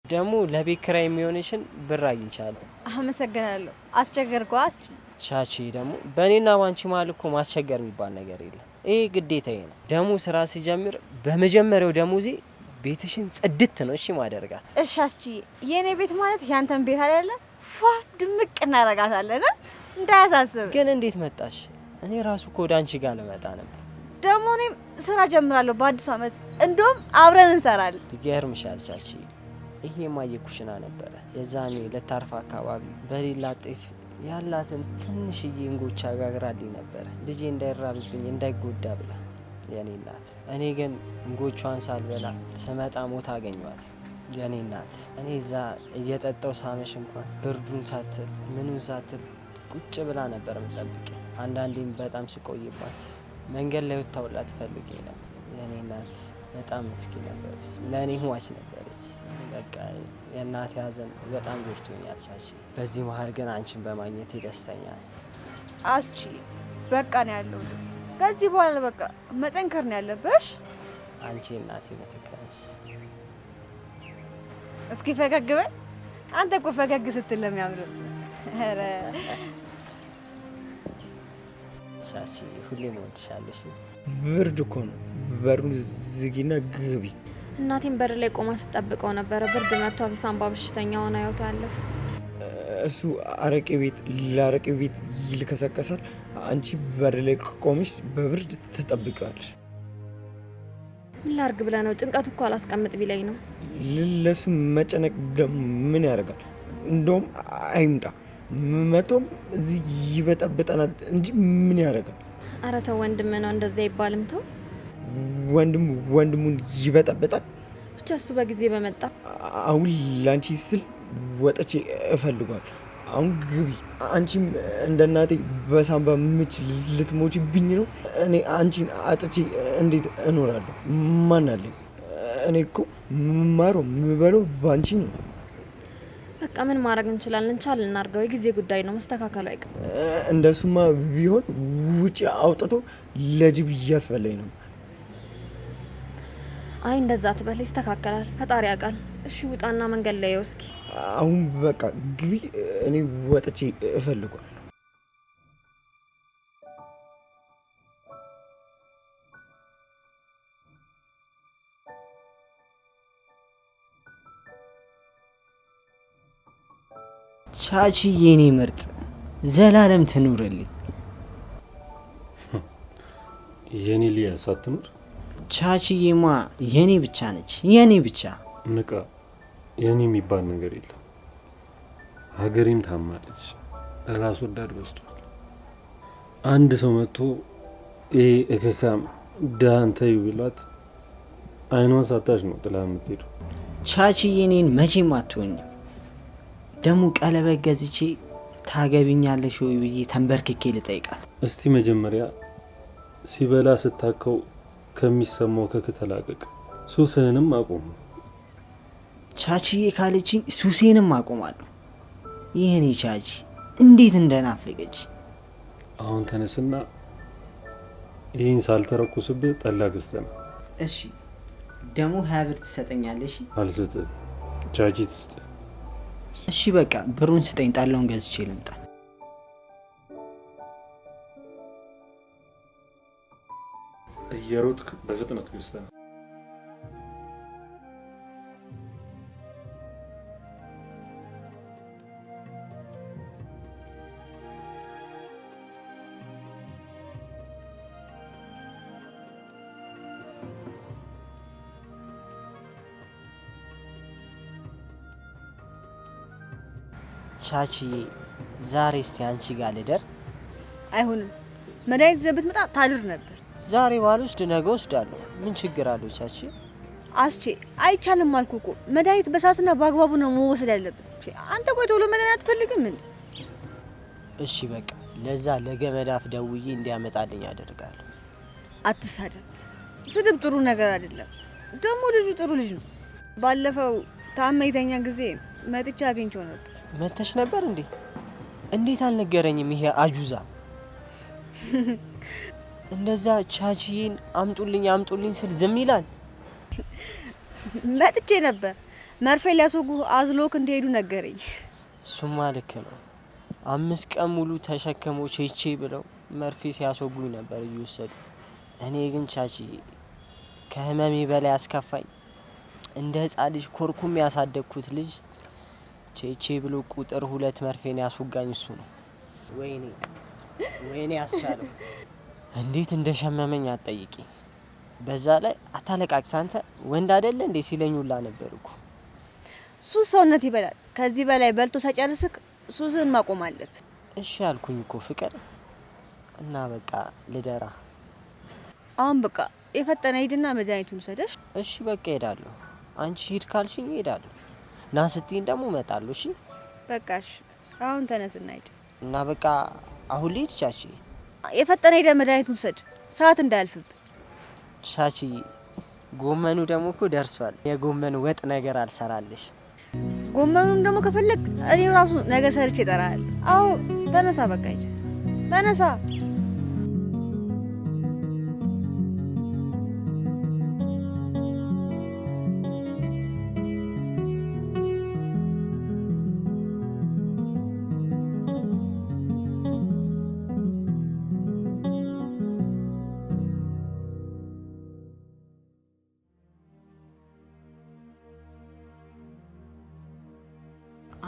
ደግሞ ለቤት ኪራይ የሚሆንሽን ብር አግኝቻለሁ። አመሰግናለሁ። አስቸገርኩህ አስቺ? ቻቺ ደግሞ በእኔና ባንቺ መሀል እኮ ማስቸገር የሚባል ነገር የለም። ይሄ ግዴታዬ ነው። ደግሞ ስራ ሲጀምር በመጀመሪያው ደሞዜ ቤትሽን ጽድት ነው እሺ ማደርጋት። እሺ አስቺ፣ የኔ ቤት ማለት ያንተን ቤት አይደለ? ፏ ድምቅ እናረጋታለን። እንዳያሳስብ። ግን እንዴት መጣሽ? እኔ ራሱ እኮ ወደ አንቺ ጋር ልመጣ ነበር። ደግሞ እኔም ስራ ጀምራለሁ በአዲሱ አመት። እንደውም አብረን እንሰራለን። ይገርምሻል ቻቺ፣ ይሄ የማየ ኩሽና ነበረ። የዛኔ ለታርፋ አካባቢ በሌላ ጤፍ ያላትን ትንሽዬ እንጎቻ ጋግራልኝ ነበረ፣ ልጄ እንዳይራብብኝ እንዳይጎዳ ብላ የኔ እናት። እኔ ግን እንጎቿን ሳልበላ ስመጣ ሞታ አገኘኋት የኔ እናት። እኔ እዛ እየጠጣው ሳመሽ እንኳን ብርዱን ሳትል ምኑን ሳትል ቁጭ ብላ ነበር የምጠብቅ። አንዳንዴም በጣም ስቆይባት መንገድ ላይ ወታውላ ትፈልገኝ ነበር የኔ እናት። በጣም ምስኪን ነበረች፣ ለእኔ ሟች ነበረች። በቃ የእናቴ ሐዘን በጣም ጎድቶኛል ቻቺ። በዚህ መሀል ግን አንቺን በማግኘቴ ደስተኛ ነኝ አስቺ። በቃ ነው ያለው። ከዚህ በኋላ በቃ መጠንከር ነው ያለብሽ። አንቺ እናቴ ምትክ ነሽ። እስኪ ፈገግ በል። አንተ እኮ ፈገግ ስትል ለሚያምር። ኧረ ቻቺ ሁሌም እወድሻለሁ። ብርድ እኮ ነው። በሩን ዝጊና ግቢ። እናቴም በር ላይ ቆማ ስጠብቀው ነበረ። ብርድ መቷት የሳምባ በሽተኛ ሆና ያውታለሁ። እሱ አረቄ ቤት ለአረቄ ቤት ይልከሰከሳል። አንቺ በር ላይ ቆመሽ በብርድ ትጠብቂዋለሽ። ምን ላርግ ብለህ ነው? ጭንቀቱ እኮ አላስቀምጥ ቢለኝ ነው። ለሱ መጨነቅ ደግሞ ምን ያደርጋል? እንደውም አይምጣ፣ መቶም እዚህ ይበጠብጠናል እንጂ ምን ያደርጋል? ኧረ ተው ወንድም ነው እንደዛ አይባልም። ተው ወንድሙን ይበጠብጣል። ብቻ እሱ በጊዜ በመጣ አሁን ላንቺ ስል ወጥቼ እፈልጓል። አሁን ግቢ። አንቺም እንደ እናቴ በሳምባ ምች ልትሞችብኝ ነው? እኔ አንቺን አጥቼ እንዴት እኖራለሁ? ማን አለኝ? እኔ እኮ የምማረው የምበለው ባንቺ ነው። በቃ ምን ማድረግ እንችላለን? ቻል እናርገው። የጊዜ ጉዳይ ነው፣ መስተካከሉ አይቀር። እንደሱማ ቢሆን ውጪ አውጥቶ ለጅብ እያስበላኝ ነው። አይ እንደዛ ትበል፣ ይስተካከላል። ፈጣሪ ያውቃል። እሺ ውጣና መንገድ ላይ እስኪ። አሁን በቃ ግቢ። እኔ ወጥቼ እፈልጓል። ቻቺ የኔ ምርጥ ዘላለም ትኑርልኝ። የኔ ሊያ ሳትኖር ቻቺዬማ የኔ ብቻ ነች፣ የኔ ብቻ። ንቃ። የኔ የሚባል ነገር የለም። ሀገሬም ታማለች። ራስ ወዳድ በዝቷል። አንድ ሰው መጥቶ ይሄ እከካም ዳንተዩ ቢላት አይኗን ሳታሽ ነው ጥላ የምትሄደው። ቻቺዬ እኔን መቼም አትሆኝም። ደሞ ቀለበት ገዝቼ ታገቢኛለሽ ወይ ብዬ ተንበርክኬ ልጠይቃት። እስቲ መጀመሪያ ሲበላ ስታከው ከሚሰማው ከክተላቀቅ ሱስህንም አቁም። ቻቺዬ ካለችኝ ሱሴንም አቆማለሁ። ይህኔ ቻቺ እንዴት እንደናፈቀች። አሁን ተነስና ይህን ሳልተረኩስብህ ጠላ ገዝተህ ነው። እሺ ደሞ 20 ብር ትሰጠኛለሽ? አልሰጥህም። ቻቺ ትስጥህ። እሺ በቃ ብሩን ስጠኝ፣ ጣላውን ገዝቼ ልምጣ። እየሮጥክ በፍጥነት ገዝተህ ነው። ቻቺዬ ዛሬ እስቲ አንቺ ጋር ልደር? አይሆንም። መድኃኒት ይዘህ ብትመጣ ታድር ነበር። ዛሬ ባልወስድ ነገ ወስዳለሁ። ምን ችግር አለው ቻቺ? አስቼ አይቻልም አልኩ እኮ። መድኃኒት በሰዓትና በአግባቡ ነው መወሰድ ያለበት። አንተ ቆይ ቶሎ መድኃኒት አትፈልግም እንዴ? እሺ በቃ ለዛ ለገመዳፍ ደውዬ እንዲያመጣልኝ አደርጋለሁ። አትሳደብ። ስድብ ጥሩ ነገር አይደለም። ደግሞ ልጁ ጥሩ ልጅ ነው። ባለፈው ታመይተኛ ጊዜ መጥቻ አግኝቼው ነበር። መተሽ ነበር እንዴ? እንዴት አልነገረኝም ይሄ አጁዛ? እንደዛ ቻቺን አምጡልኝ አምጡልኝ ስል ዝም ይላል? መጥቼ ነበር። መርፌ ሊያስወጉ አዝሎክ እንደሄዱ ነገረኝ። እሱማ ልክ ነው። 5 ቀን ሙሉ ተሸክሞ ቼቼ ብለው መርፌ ሲያስወጉኝ ነበር እየወሰዱ። እኔ ግን ቻቺ ከህመሜ በላይ አስከፋኝ። እንደ ህፃን ልጅ ኮርኩም ያሳደግኩት ልጅ ቼቼ ብሎ ቁጥር 2 መርፌን ያስወጋኝ እሱ ነው። ወይኔ አስቻለው። እንዴት እንደሸመመኝ አትጠይቂ። በዛ ላይ አታለቃቅስ አንተ ወንድ አይደለ እንዴ ሲለኙላ ነበር እኮ። ሱስ ሰውነት ይበላል። ከዚህ በላይ በልቶ ሳይጨርስክ ሱስን ማቆም አለብህ። እሺ አልኩኝ እኮ ፍቅር እና በቃ ልደራ። አሁን በቃ የፈጠነ ሂድና መድኃኒቱን ሰደሽ። እሺ በቃ ሄዳለሁ። አንቺ ሂድ ካልሽኝ ሄዳለሁ። ና ስትይኝ ደግሞ እመጣለሁ። እሺ በቃሽ። አሁን ተነስና ሂድ። እና በቃ አሁን ልሂድ ቻቺ? የፈጠነ ሂደ መድኃኒቱን ሰድ፣ ሰዓት እንዳያልፍብ። ቻቺ ጎመኑ ደግሞ እኮ ደርሷል። የጎመን ወጥ ነገር አልሰራልሽ። ጎመኑን ደግሞ ከፈለግ እኔ ራሱ ነገ ሰርቼ እጠራለሁ። አዎ ተነሳ፣ በቃ ሂድ፣ ተነሳ።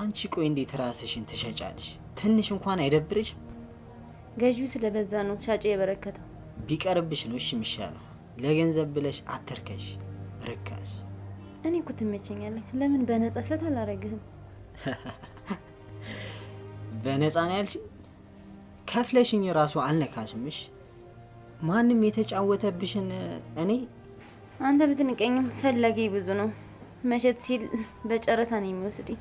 አንቺ ቆይ እንዴት ራስሽን ትሸጫለሽ? ትንሽ እንኳን አይደብርሽ? ገዢው ስለበዛ ነው ሻጩ የበረከተው። ቢቀርብሽ ነው እሺ የሚሻለው። ለገንዘብ ብለሽ አትርከሽ ርካሽ። እኔ እኮ ትመቸኛለህ። ለምን በነጻ ፈታ አላረግህም? በነጻ ነው ያልሽኝ? ከፍለሽኝ ራሱ አልነካሽምሽ። ማንም የተጫወተብሽን እኔ አንተ ብትንቀኝም ፈላጊ ብዙ ነው። መሸት ሲል በጨረታ ነው የሚወስድኝ።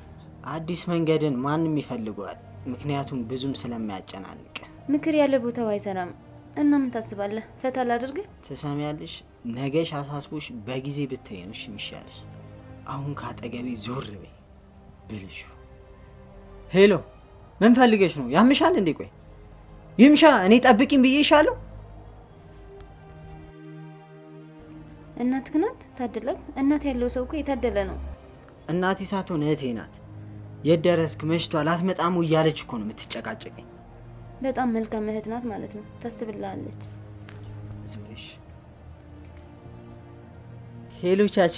አዲስ መንገድን ማንም ይፈልገዋል፣ ምክንያቱም ብዙም ስለማያጨናንቅ። ምክር ያለ ቦታው አይሰራም። እና ምን ታስባለህ? ፈታ ላድርግህ? ትሰሚያለሽ? ነገሽ አሳስቦሽ በጊዜ ብትይ ነው የሚሻልሽ። አሁን ካጠገቤ ዞር በይ ብልሹ። ሄሎ፣ ምን ፈልገሽ ነው? ያምሻል እንዴ? ቆይ ይምሻ፣ እኔ ጠብቂኝ ብዬሻለሁ። እናትህ ናት? ታደለ። እናት ያለው ሰው እኮ የታደለ ነው። እናቴ ሳትሆን እህቴ ናት። የት ደረስክ? መሽቷል፣ አትመጣም እያለች እኮ ነው የምትጨቃጨቀኝ። በጣም መልካም እህት ናት ማለት ነው። ታስብልሃለች። ዝምሽ። ሄሎ ቻቺ፣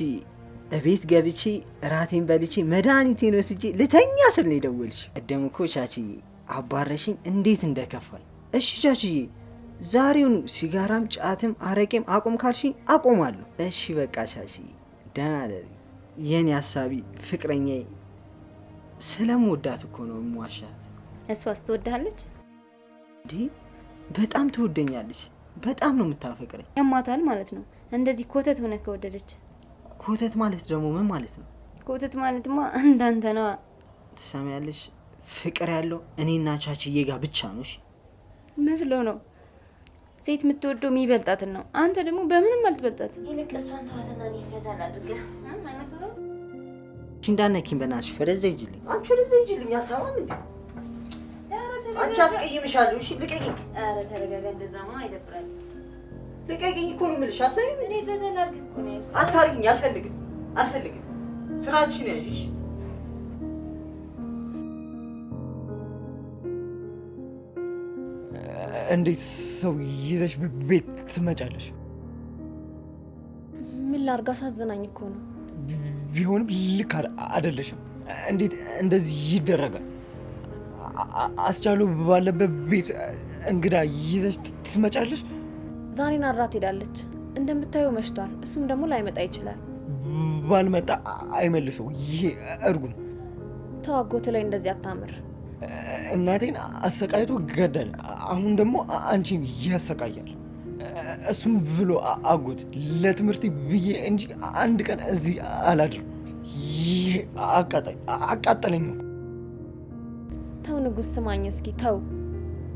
እቤት ገብቼ እራቴን በልቼ መድኃኒቴን ወስጄ ልተኛ ስል ነው የደወልሽ። ቀደም እኮ ቻቺ አባረሽኝ፣ እንዴት እንደከፋኝ። እሺ ቻቺዬ፣ ዛሬውኑ ሲጋራም ጫትም አረቄም አቁም ካልሽኝ አቆማለሁ። እሺ በቃ ቻቺ፣ ደህና ደሪ የኔ ሀሳቢ ፍቅረኛዬ። ስለምወዳት እኮ ነው የምዋሻት። እሷስ ትወድሃለች? እንዴ በጣም ትወደኛለች። በጣም ነው የምታፈቅረኝ። ያማታል ማለት ነው እንደዚህ ኮተት ሆነ ከወደደች። ኮተት ማለት ደግሞ ምን ማለት ነው? ኮተት ማለትማ እንዳንተ ነው። ትሰሚያለሽ? ፍቅር ያለው እኔና ቻቺዬ ጋር ብቻ ነው። እሺ መስሎ ነው። ሴት የምትወደው የሚበልጣትን ነው። አንተ ደግሞ በምንም አልትበልጣት። ይልቅ እሷን ተዋትና እኔ ፈታ ላድርግህ። አይመስልም? እንዳነኪኝ በእናትሽ ወደዛ ይጅልኝ። አንቺ ወደዛ ይጅልኝ። አሳማም እንዴ አንቺ አስቀይምሻለሁ። እሺ ልቀቂኝ። ኧረ ተረጋጋ። እንደዛማ አይደብራል። ልቀቂኝ እኮ ነው የምልሽ። አሰሚም እኔ ፈታ ላድርግህ እኮ ነው። አታርጊኝ። አልፈልግም፣ አልፈልግም። ስርዓትሽን ያዥሽ። እንዴት ሰው ይዘሽ ቤት ትመጫለሽ? ምን ላርጋ? አሳዝናኝ እኮ ነው። ቢሆንም ልክ አይደለሽም። እንዴት እንደዚህ ይደረጋል? አስቻሉ ባለበት ቤት እንግዳ ይዘሽ ትመጫለሽ? ዛሬን አራት ሄዳለች። እንደምታየው መሽቷል። እሱም ደግሞ ላይመጣ ይችላል። ባልመጣ አይመልሰው። ይሄ እርጉም። ተዋጎት ላይ እንደዚህ አታምር። እናቴን አሰቃይቶ ገደል። አሁን ደግሞ አንቺን ያሰቃያል። እሱም ብሎ አጎት ለትምህርት ብዬ እንጂ አንድ ቀን እዚህ አላድርም። ይሄ አቃጠለኝ። ተው ንጉስ፣ ስማኝ እስኪ ተው።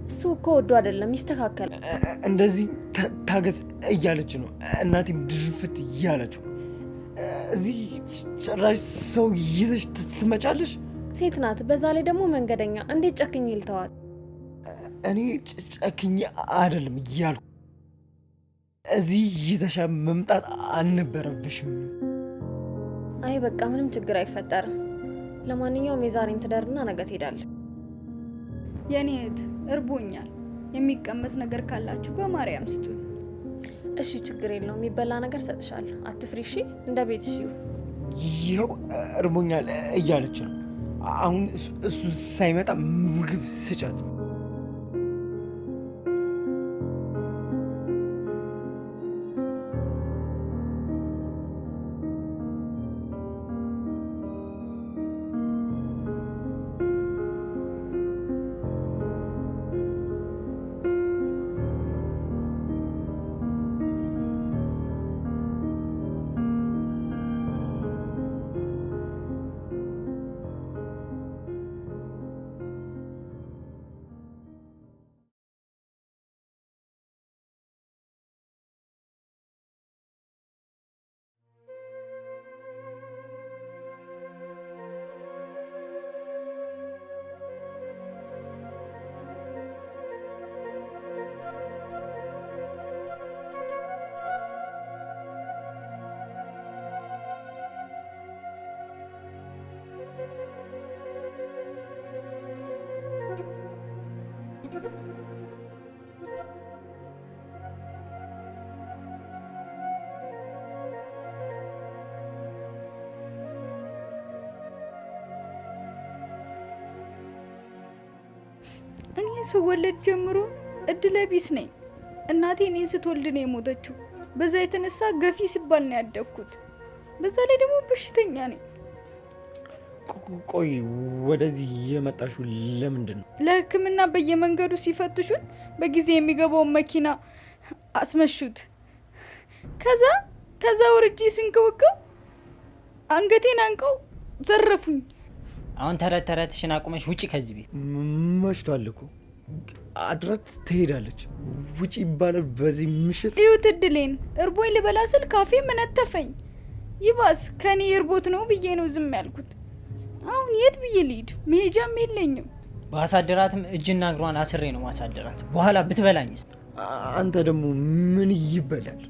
እሱ እኮ ወዶ አይደለም፣ ይስተካከል። እንደዚህ ታገስ እያለች ነው እናቴም ድርፍት እያለችው። እዚህ ጭራሽ ሰው ይዘሽ ትመጫለሽ? ሴት ናት፣ በዛ ላይ ደግሞ መንገደኛ። እንዴት ጨክኝ ልተዋት? እኔ ጨክኝ አይደለም እያልኩ እዚህ ይዘሻ መምጣት አልነበረብሽም። አይ በቃ ምንም ችግር አይፈጠርም። ለማንኛውም የዛሬን ትደርና ነገ ትሄዳለህ። የኔ እህት እርቦኛል። የሚቀመስ ነገር ካላችሁ በማርያም ስጡኝ። እሺ ችግር የለውም፣ የሚበላ ነገር ሰጥሻለሁ። አትፍሪ እሺ። እንደ ቤትሽ ይሁን። ይኸው እርቦኛል እያለች ነው። አሁን እሱ ሳይመጣ ምግብ ስጫት። እኔ ስወለድ ጀምሮ እድለ ቢስ ነኝ። እናቴ እኔን ስትወልድ ነው የሞተችው። በዛ የተነሳ ገፊ ሲባል ነው ያደግኩት። በዛ ላይ ደግሞ በሽተኛ ነኝ። ቆይ ወደዚህ የመጣሽው ለምንድን ነው? ለሕክምና በየመንገዱ ሲፈትሹት በጊዜ የሚገባውን መኪና አስመሹት። ከዛ ወርጄ ስንከወከው አንገቴን አንቀው ዘረፉኝ። አሁን ተረትሽን አቁመሽ ውጪ ከዚህ ቤት። መሽቷል እኮ አድራት ትሄዳለች። ውጪ ይባላል በዚህ ምሽት። እዩት እድሌን። እርቦኝ ልበላ ስል ካፌ መነተፈኝ። ይባስ ከኔ እርቦት ነው ብዬ ነው ዝም ያልኩት። አሁን የት ብዬ ልሂድ? መሄጃም የለኝም። ባሳደራትም እጅና እግሯን አስሬ ነው ማሳደራት። በኋላ ብትበላኝስ? አንተ ደግሞ ምን ይበላል?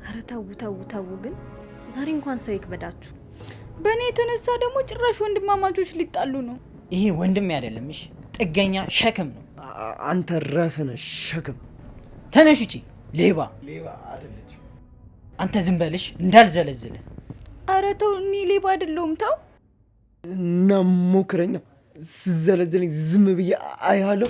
አረ ተው ግን ዛሬ እንኳን ሰው ይክበዳችሁ። በእኔ የተነሳ ደግሞ ጭራሽ ወንድማማቾች ሊጣሉ ነው። ይሄ ወንድሜ አይደለም፣ እሺ ጥገኛ ሸክም ነው። አንተ ራስህ ነህ ሸክም። ተነሽ ውጪ። ሌባ አይደለች። አንተ ዝም በልሽ እንዳልዘለዝል። አረ ተው፣ እኔ ሌባ አይደለሁም። ተው እና ሞክረኛ። ስዘለዝለኝ ዝም ብዬ አያለሁ።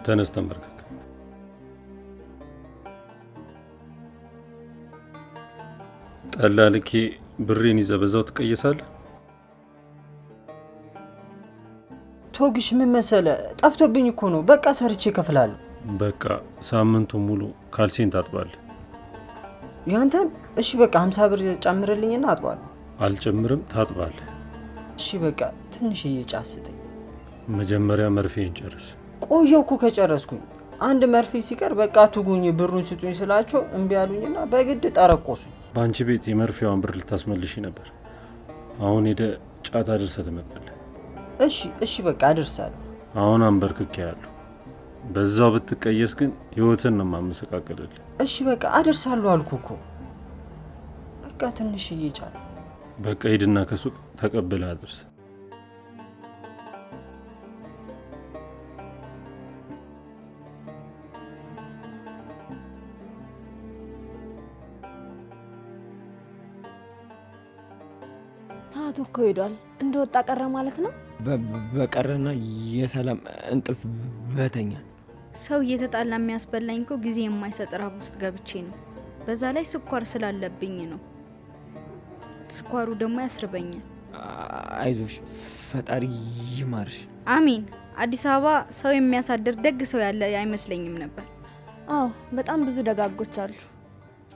ተነስ፣ ተንበርከክ። ጠላ ልኬ ብሬን ይዘህ በዛው ትቀየሳለህ። ቶግሽ ምን መሰለ፣ ጠፍቶብኝ እኮ ነው። በቃ ሰርቼ እከፍላለሁ። በቃ ሳምንቱ ሙሉ ካልሲን ታጥባለህ። ያንተን? እሺ በቃ 50 ብር ጨምርልኝና አጥባለሁ። አልጨምርም፣ ታጥባለህ። እሺ በቃ ትንሽዬ ጫት ስጠኝ። መጀመሪያ መርፌን ጨርስ። ቆየው እኮ ከጨረስኩኝ። አንድ መርፌ ሲቀር በቃ ትጉኝ ብሩን ስጡኝ ስላቸው እምቢ አሉኝና በግድ ጠረቆሱ። በአንቺ ቤት የመርፌዋን ብር ልታስመልሽ ነበር። አሁን ሄደ ጫት አድርሰህ ትመጣለህ። እሺ በቃ አድርሳለሁ። አሁን አንበርክኬ ያለሁ። በዛው ብትቀየስ ግን ህይወትን ነው ማመሰቃቀልልህ። እሺ በቃ አድርሳለሁ አልኩ እኮ። በቃ ትንሽዬ ጫት። በቃ ሂድና ከሱቅ ተቀብለህ አድርስ። ሰዓቱ እኮ ሄዷል። እንደወጣ ቀረ ማለት ነው። በቀረና የሰላም እንቅልፍ በተኛ። ሰው እየተጣላ የሚያስበላኝ እኮ ጊዜ የማይሰጥ ራብ ውስጥ ገብቼ ነው። በዛ ላይ ስኳር ስላለብኝ ነው። ስኳሩ ደግሞ ያስርበኛል። አይዞሽ፣ ፈጣሪ ይማርሽ። አሚን። አዲስ አበባ ሰው የሚያሳድር ደግ ሰው ያለ አይመስለኝም ነበር። አዎ በጣም ብዙ ደጋጎች አሉ።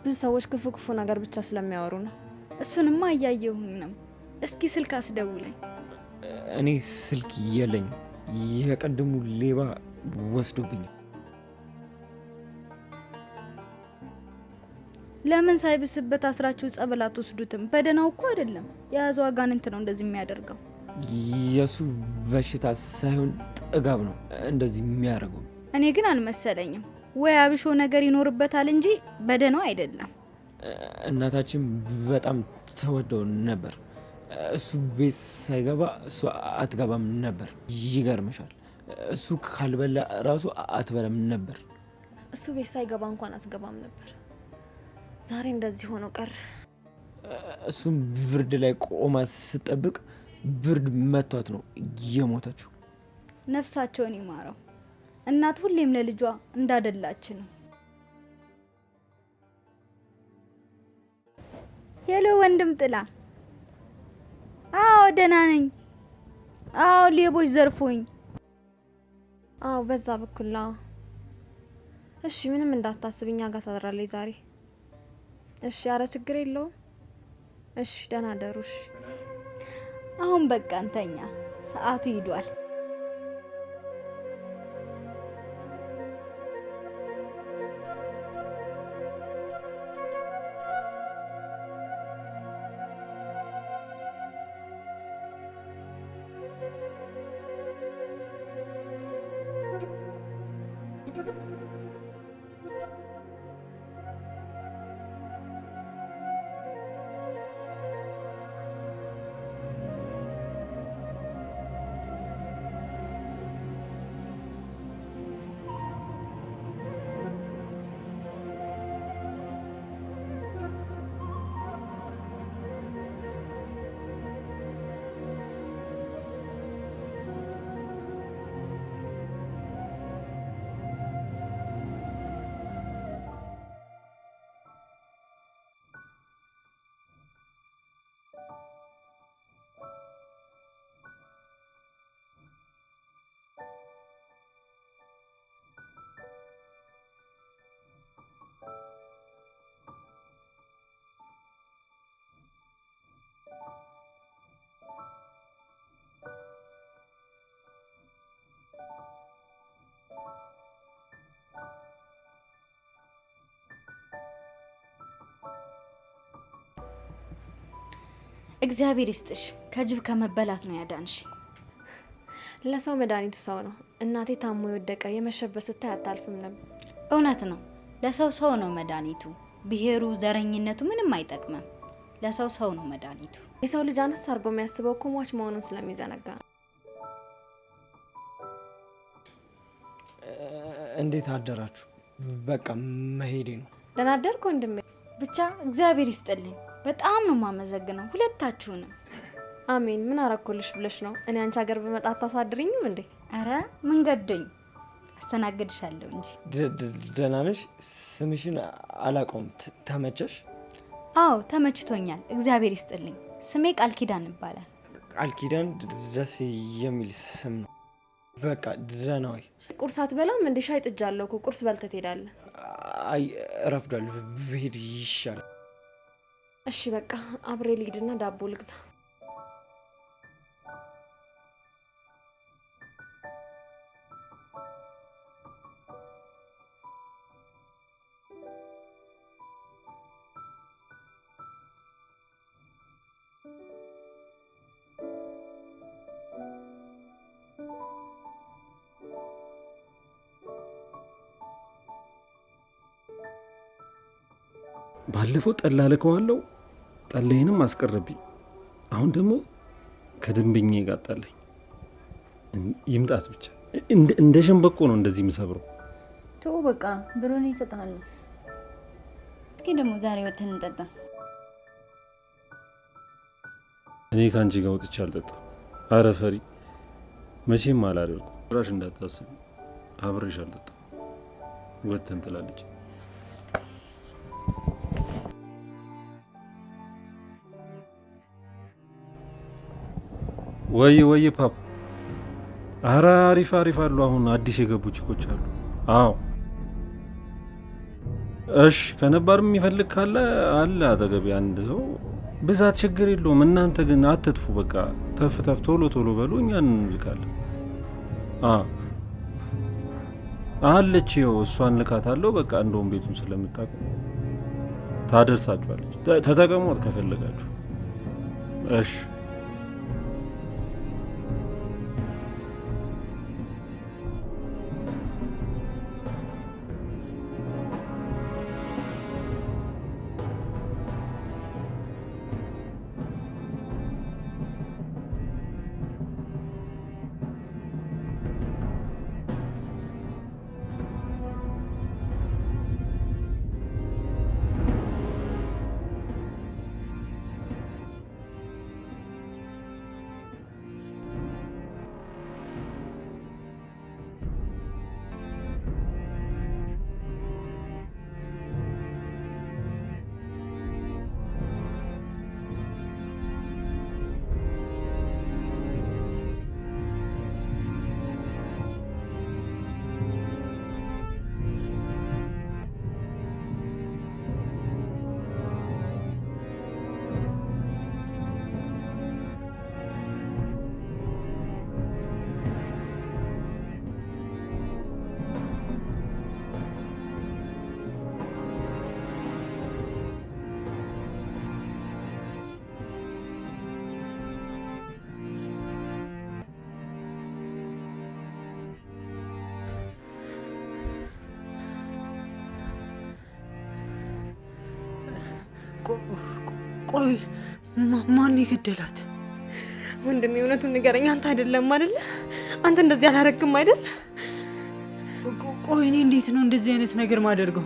ብዙ ሰዎች ክፉ ነገር ብቻ ስለሚያወሩ ነው። እሱንማ እያየሁኝ ነው። እስኪ ስልክ አስደውለኝ። እኔ ስልክ የለኝም። የቀድሙ ሌባ ወስዶብኛል። ለምን ሳይብስበት አስራችሁ ጸበል አትወስዱትም? በደናው እኮ አይደለም፣ የያዘው አጋንንት ነው እንደዚህ የሚያደርገው። የሱ በሽታ ሳይሆን ጥጋብ ነው እንደዚህ የሚያደርገው። እኔ ግን አልመሰለኝም። ወይ አብሾ ነገር ይኖርበታል እንጂ በደናው አይደለም። እናታችን በጣም ተወደው ነበር። እሱ ቤት ሳይገባ እሱ አትገባም ነበር። ይገርምሻል፣ እሱ ካልበላ ራሱ አትበላም ነበር። እሱ ቤት ሳይገባ እንኳን አትገባም ነበር። ዛሬ እንደዚህ ሆኖ ቀር። እሱም ብርድ ላይ ቆማ ስትጠብቅ ብርድ መቷት ነው የሞተችው። ነፍሳቸውን ይማረው። እናት ሁሌም ለልጇ እንዳደላች ነው። ሄሎ ወንድም ጥላ። አዎ ደህና ነኝ። አዎ ሌቦች ዘርፎኝ። አዎ በዛ በኩል። እሺ ምንም እንዳታስብ፣ እኛ ጋር ታድራለች ዛሬ። እሺ ኧረ ችግር የለውም። እሺ ደህና ደሩሽ። አሁን በቃ እንተኛ፣ ሰዓቱ ሂዷል። እግዚአብሔር ይስጥሽ። ከጅብ ከመበላት ነው ያዳንሽ። ለሰው መድኃኒቱ ሰው ነው። እናቴ ታሞ የወደቀ የመሸበት ስታይ አታልፍም ነበር። እውነት ነው። ለሰው ሰው ነው መድኃኒቱ። ብሔሩ፣ ዘረኝነቱ ምንም አይጠቅምም። ለሰው ሰው ነው መድኃኒቱ። የሰው ልጅ አነስ አድርጎ የሚያስበው እኮ ሟች መሆኑን ስለሚዘነጋ። እንዴት አደራችሁ? በቃ መሄዴ ነው። ደህና አደርክ ወንድሜ። ብቻ እግዚአብሔር ይስጥልኝ። በጣም ነው የማመሰግነው ሁለታችሁንም። አሜን። ምን አረኩልሽ ብለሽ ነው? እኔ አንቺ ሀገር በመጣ አታሳድሪኝም እንዴ? አረ ምን ገዶኝ፣ አስተናግድሻለሁ እንጂ። ደህና ነሽ? ስምሽን አላውቀውም። ተመቸሽ? አዎ ተመችቶኛል። እግዚአብሔር ይስጥልኝ። ስሜ ቃል ኪዳን ይባላል። ቃል ኪዳን ደስ የሚል ስም ነው። በቃ ደህና ወይ? ቁርስ አትበላም እንዴ? ሻይ ጥጃለሁ እኮ። ቁርስ በልተህ ትሄዳለህ። አይ እረፍዷል፣ ብሄድ ይሻላል። እሺ በቃ አብሬ ልሂድና ዳቦ ልግዛ። ባለፈው ጠላ ልከዋለሁ፣ ጠላዬንም አስቀረብኝ። አሁን ደግሞ ከደንበኛ ጋር ጣለኝ። ይምጣት ብቻ። እንደ ሸንበቆ ነው እንደዚህ የምሰብረው። ቶ በቃ ብሩን ይሰጣል። እስኪ ደግሞ ዛሬ ወተን እንጠጣ። እኔ ከአንቺ ጋር ወጥቼ አልጠጣም። አረ ፈሪ፣ መቼም አላደርኩም። ራሽ እንዳታስቢ፣ አብሬሽ አልጠጣም። ወተን ትላለች። ወይ ፓፕ፣ አረ አሪፍ አሉ። አሁን አዲስ የገቡ ቺኮች አሉ። አዎ እሺ፣ ከነባርም የሚፈልግ ካለ አለ አጠገቤ አንድ ሰው። ብዛት ችግር የለውም። እናንተ ግን አትጥፉ። በቃ ተፍ ቶሎ በሉ፣ እኛ እንልካለን። አለች ይኸው፣ እሷን ልካታለሁ። በቃ እንደውም ቤቱን ስለምታውቁ ታደርሳችኋለች። ተጠቀሟት ከፈለጋችሁ። እሺ ቆይ ማን የገደላት? ወንድሜ እውነቱን ንገረኝ። አንተ አይደለም አይደል? አንተ እንደዚህ አላረግም አይደል? ቆይ እኔ እንዴት ነው እንደዚህ አይነት ነገር ማደርገው?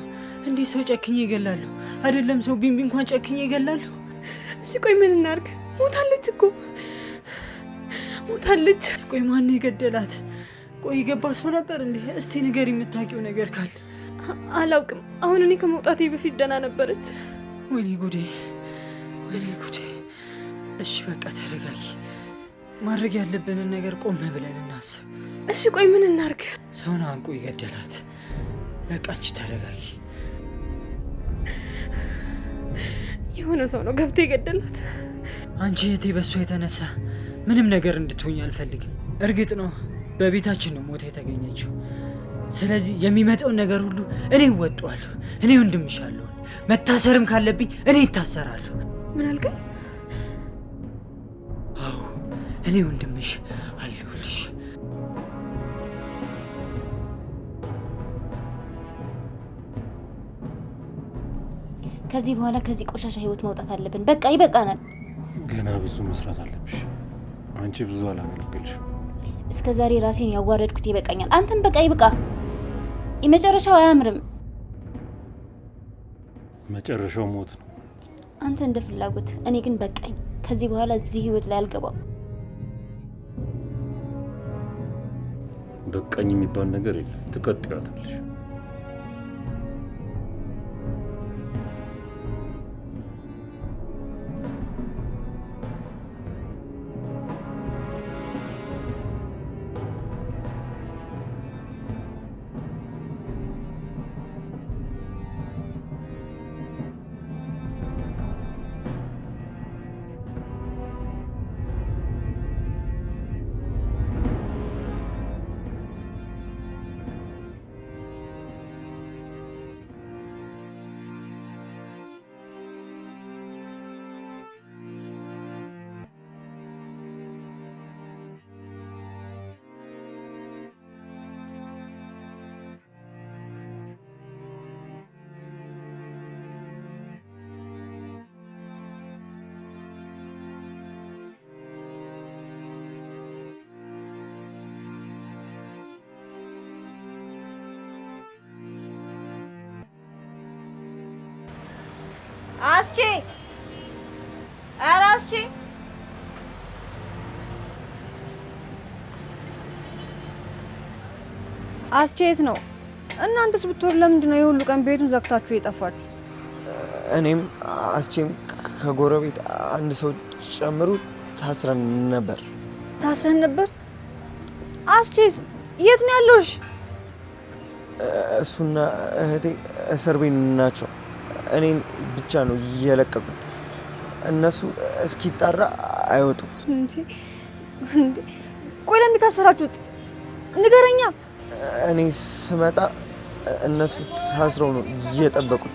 እንዴት ሰው ጨክኜ ይገላለሁ? አይደለም ሰው ቢንቢ እንኳን ጨክኜ ይገላለሁ። እሺ ቆይ ምን እናርግ? ሞታለች እኮ ሞታለች። ቆይ ማን የገደላት? ቆይ የገባ ሰው ነበር እንዴ? እስቲ ንገሪ የምታውቂው ነገር ካለ። አላውቅም። አሁን እኔ ከመውጣቴ በፊት ደህና ነበረች። ወይኔ ጉዴ፣ ወይኔ ጉዴ። እሺ በቃ ተረጋጊ። ማድረግ ያለብንን ነገር ቆም ብለን እናስብ። እሺ ቆይ ምን እናርግ? ሰውን አንቆ ይገደላት። በቃ አንቺ ተረጋጊ። የሆነ ሰው ነው ገብቶ የገደላት። አንቺ እህቴ በእሷ የተነሳ ምንም ነገር እንድትሆኝ አልፈልግም። እርግጥ ነው በቤታችን ነው ሞታ የተገኘችው። ስለዚህ የሚመጣውን ነገር ሁሉ እኔ እወጣዋለሁ። እኔ ወንድምሻለሁ። መታሰርም ካለብኝ እኔ እታሰራለሁ። ምን አልከኝ? አዎ እኔ ወንድምሽ አለሁልሽ። ከዚህ በኋላ ከዚህ ቆሻሻ ህይወት መውጣት አለብን። በቃ ይበቃናል። ገና ብዙ መስራት አለብሽ። አንቺ ብዙ አላገለገልሽም። እስከ ዛሬ ራሴን ያዋረድኩት ይበቃኛል። አንተም በቃ ይብቃ። የመጨረሻው አያምርም። መጨረሻው ሞት ነው። አንተ እንደ ፍላጎት፣ እኔ ግን በቃኝ። ከዚህ በኋላ እዚህ ህይወት ላይ አልገባም። በቃኝ የሚባል ነገር የለም። ትቀጥያለሽ። አስቼ ኧረ አስቼ አስቼ የት ነው? እናንተስ ብትወር ለምንድን ነው የሁሉ ቀን ቤቱን ዘግታችሁ የጠፋችሁት? እኔም አስቼም ከጎረቤት አንድ ሰው ጨምሮ ታስረን ነበር። ታስረን ነበር? አስቼስ የት ነው ያለሽ? እሱና እህቴ እስር ቤት ናቸው። እኔን ብቻ ነው እየለቀቁ። እነሱ እስኪጣራ አይወጡም። እንዴ ቆይ ለምን ታሰራችሁት? ንገረኛ። እኔ ስመጣ እነሱ ታስረው ነው እየጠበቁኝ።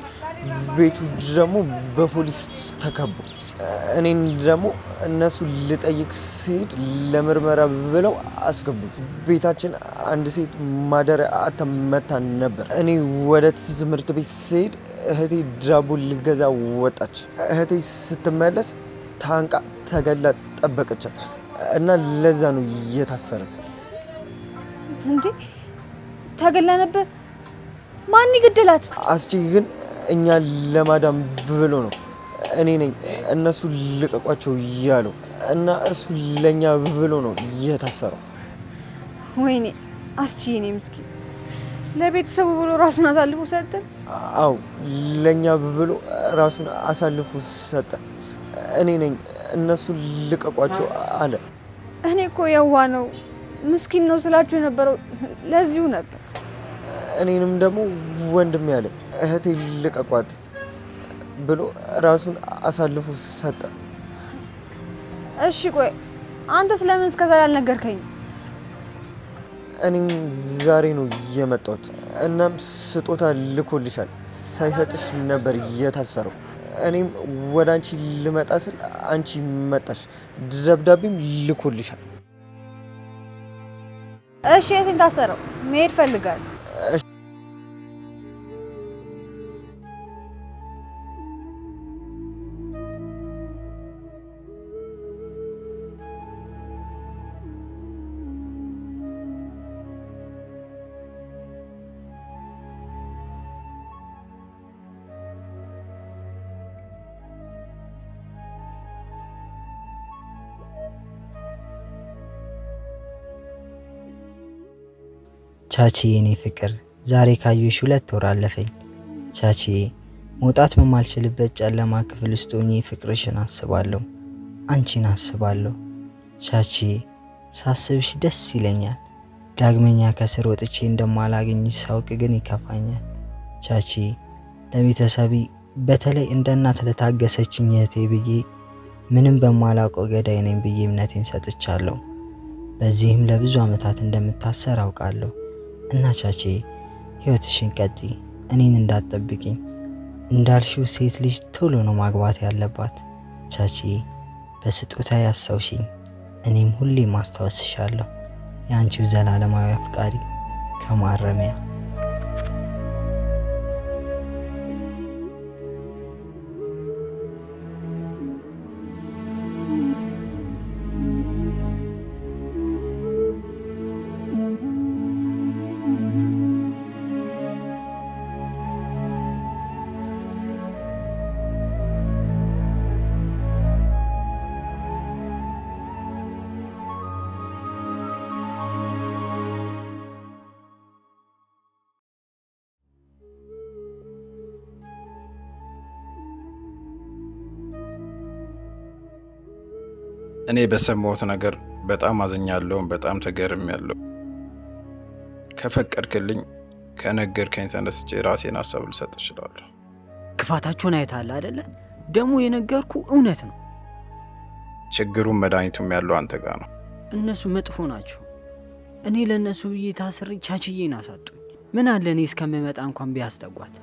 ቤቱ ደግሞ በፖሊስ ተከቦ፣ እኔን ደግሞ እነሱ ልጠይቅ ስሄድ ለምርመራ ብለው አስገቡ። ቤታችን አንድ ሴት ማደሪያ አተመታ ነበር። እኔ ወደ ትምህርት ቤት ስሄድ እህቴ ዳቦ ልገዛ ወጣች። እህቴ ስትመለስ ታንቃ ተገላ ጠበቀቻት እና ለዛ ነው እየታሰረ። እንዴ ተገላ ነበር? ማን ይገደላት? አስቼ ግን እኛ ለማዳም ብሎ ነው እኔ ነኝ እነሱ ልቀቋቸው እያለው እና እሱ ለኛ ብሎ ነው እየታሰረው። ወይኔ አስቼ እኔ ምስኪን ለቤተሰቡ ብሎ ራሱን አሳልፎ ሰጠ። አው ለኛ ብሎ ራሱን አሳልፎ ሰጠ። እኔ ነኝ እነሱ ልቀቋቸው አለ። እኔ እኮ የዋ ነው ምስኪን ነው ስላችሁ የነበረው ለዚሁ ነበር። እኔንም ደግሞ ወንድም ያለ እህቴ ልቀቋት ብሎ ራሱን አሳልፎ ሰጠ። እሺ ቆይ አንተ ስለምን እስከዛሬ አልነገርከኝ? እኔም ዛሬ ነው የመጣሁት። እናም ስጦታ ልኮልሻል ሳይሰጥሽ ነበር የታሰረው። እኔም ወደ አንቺ ልመጣ ስል አንቺ መጣሽ። ደብዳቤም ልኮልሻል። እሺ የትን ታሰረው? መሄድ ፈልጋለሁ። ቻቺ የኔ ፍቅር ዛሬ ካየሽ 2 ወር አለፈኝ። ቻቺ መውጣት በማልችልበት ጨለማ ክፍል ውስጥ ሆኜ ፍቅርሽን አስባለሁ፣ አንቺን አስባለሁ። ቻቺ ሳስብሽ ደስ ይለኛል። ዳግመኛ ከስር ወጥቼ እንደማላገኝሽ ሳውቅ ግን ይከፋኛል። ቻቺ ለቤተሰቤ በተለይ እንደ እናት ለታገሰችኝ እህቴ ብዬ ምንም በማላውቀው ገዳይ ነኝ ብዬ እምነቴን ሰጥቻለሁ። በዚህም ለብዙ ዓመታት እንደምታሰር አውቃለሁ። እና ቻቺ ህይወትሽን ቀጥይ፣ እኔን እንዳትጠብቂኝ። እንዳልሽው ሴት ልጅ ቶሎ ነው ማግባት ያለባት። ቻቺ በስጦታ ያስታውሽኝ፣ እኔም ሁሌም አስታውስሻለሁ። የአንቺው ዘላለማዊ አፍቃሪ ከማረሚያ። እኔ በሰማሁት ነገር በጣም አዝኛለሁ፣ በጣም ተገርሜያለሁ። ከፈቀድክልኝ ከነገርከኝ ተነስቼ ራሴን ሀሳብ ልሰጥ እችላለሁ። ክፋታቸውን አይተሃል አይደለ? ደግሞ የነገርኩ እውነት ነው። ችግሩም መድኃኒቱም ያለው አንተ ጋር ነው። እነሱ መጥፎ ናቸው። እኔ ለእነሱ ብዬ ታስሬ ቻችዬን አሳጡኝ። ምን አለ እኔ እስከምመጣ እንኳን ቢያስጠጓት።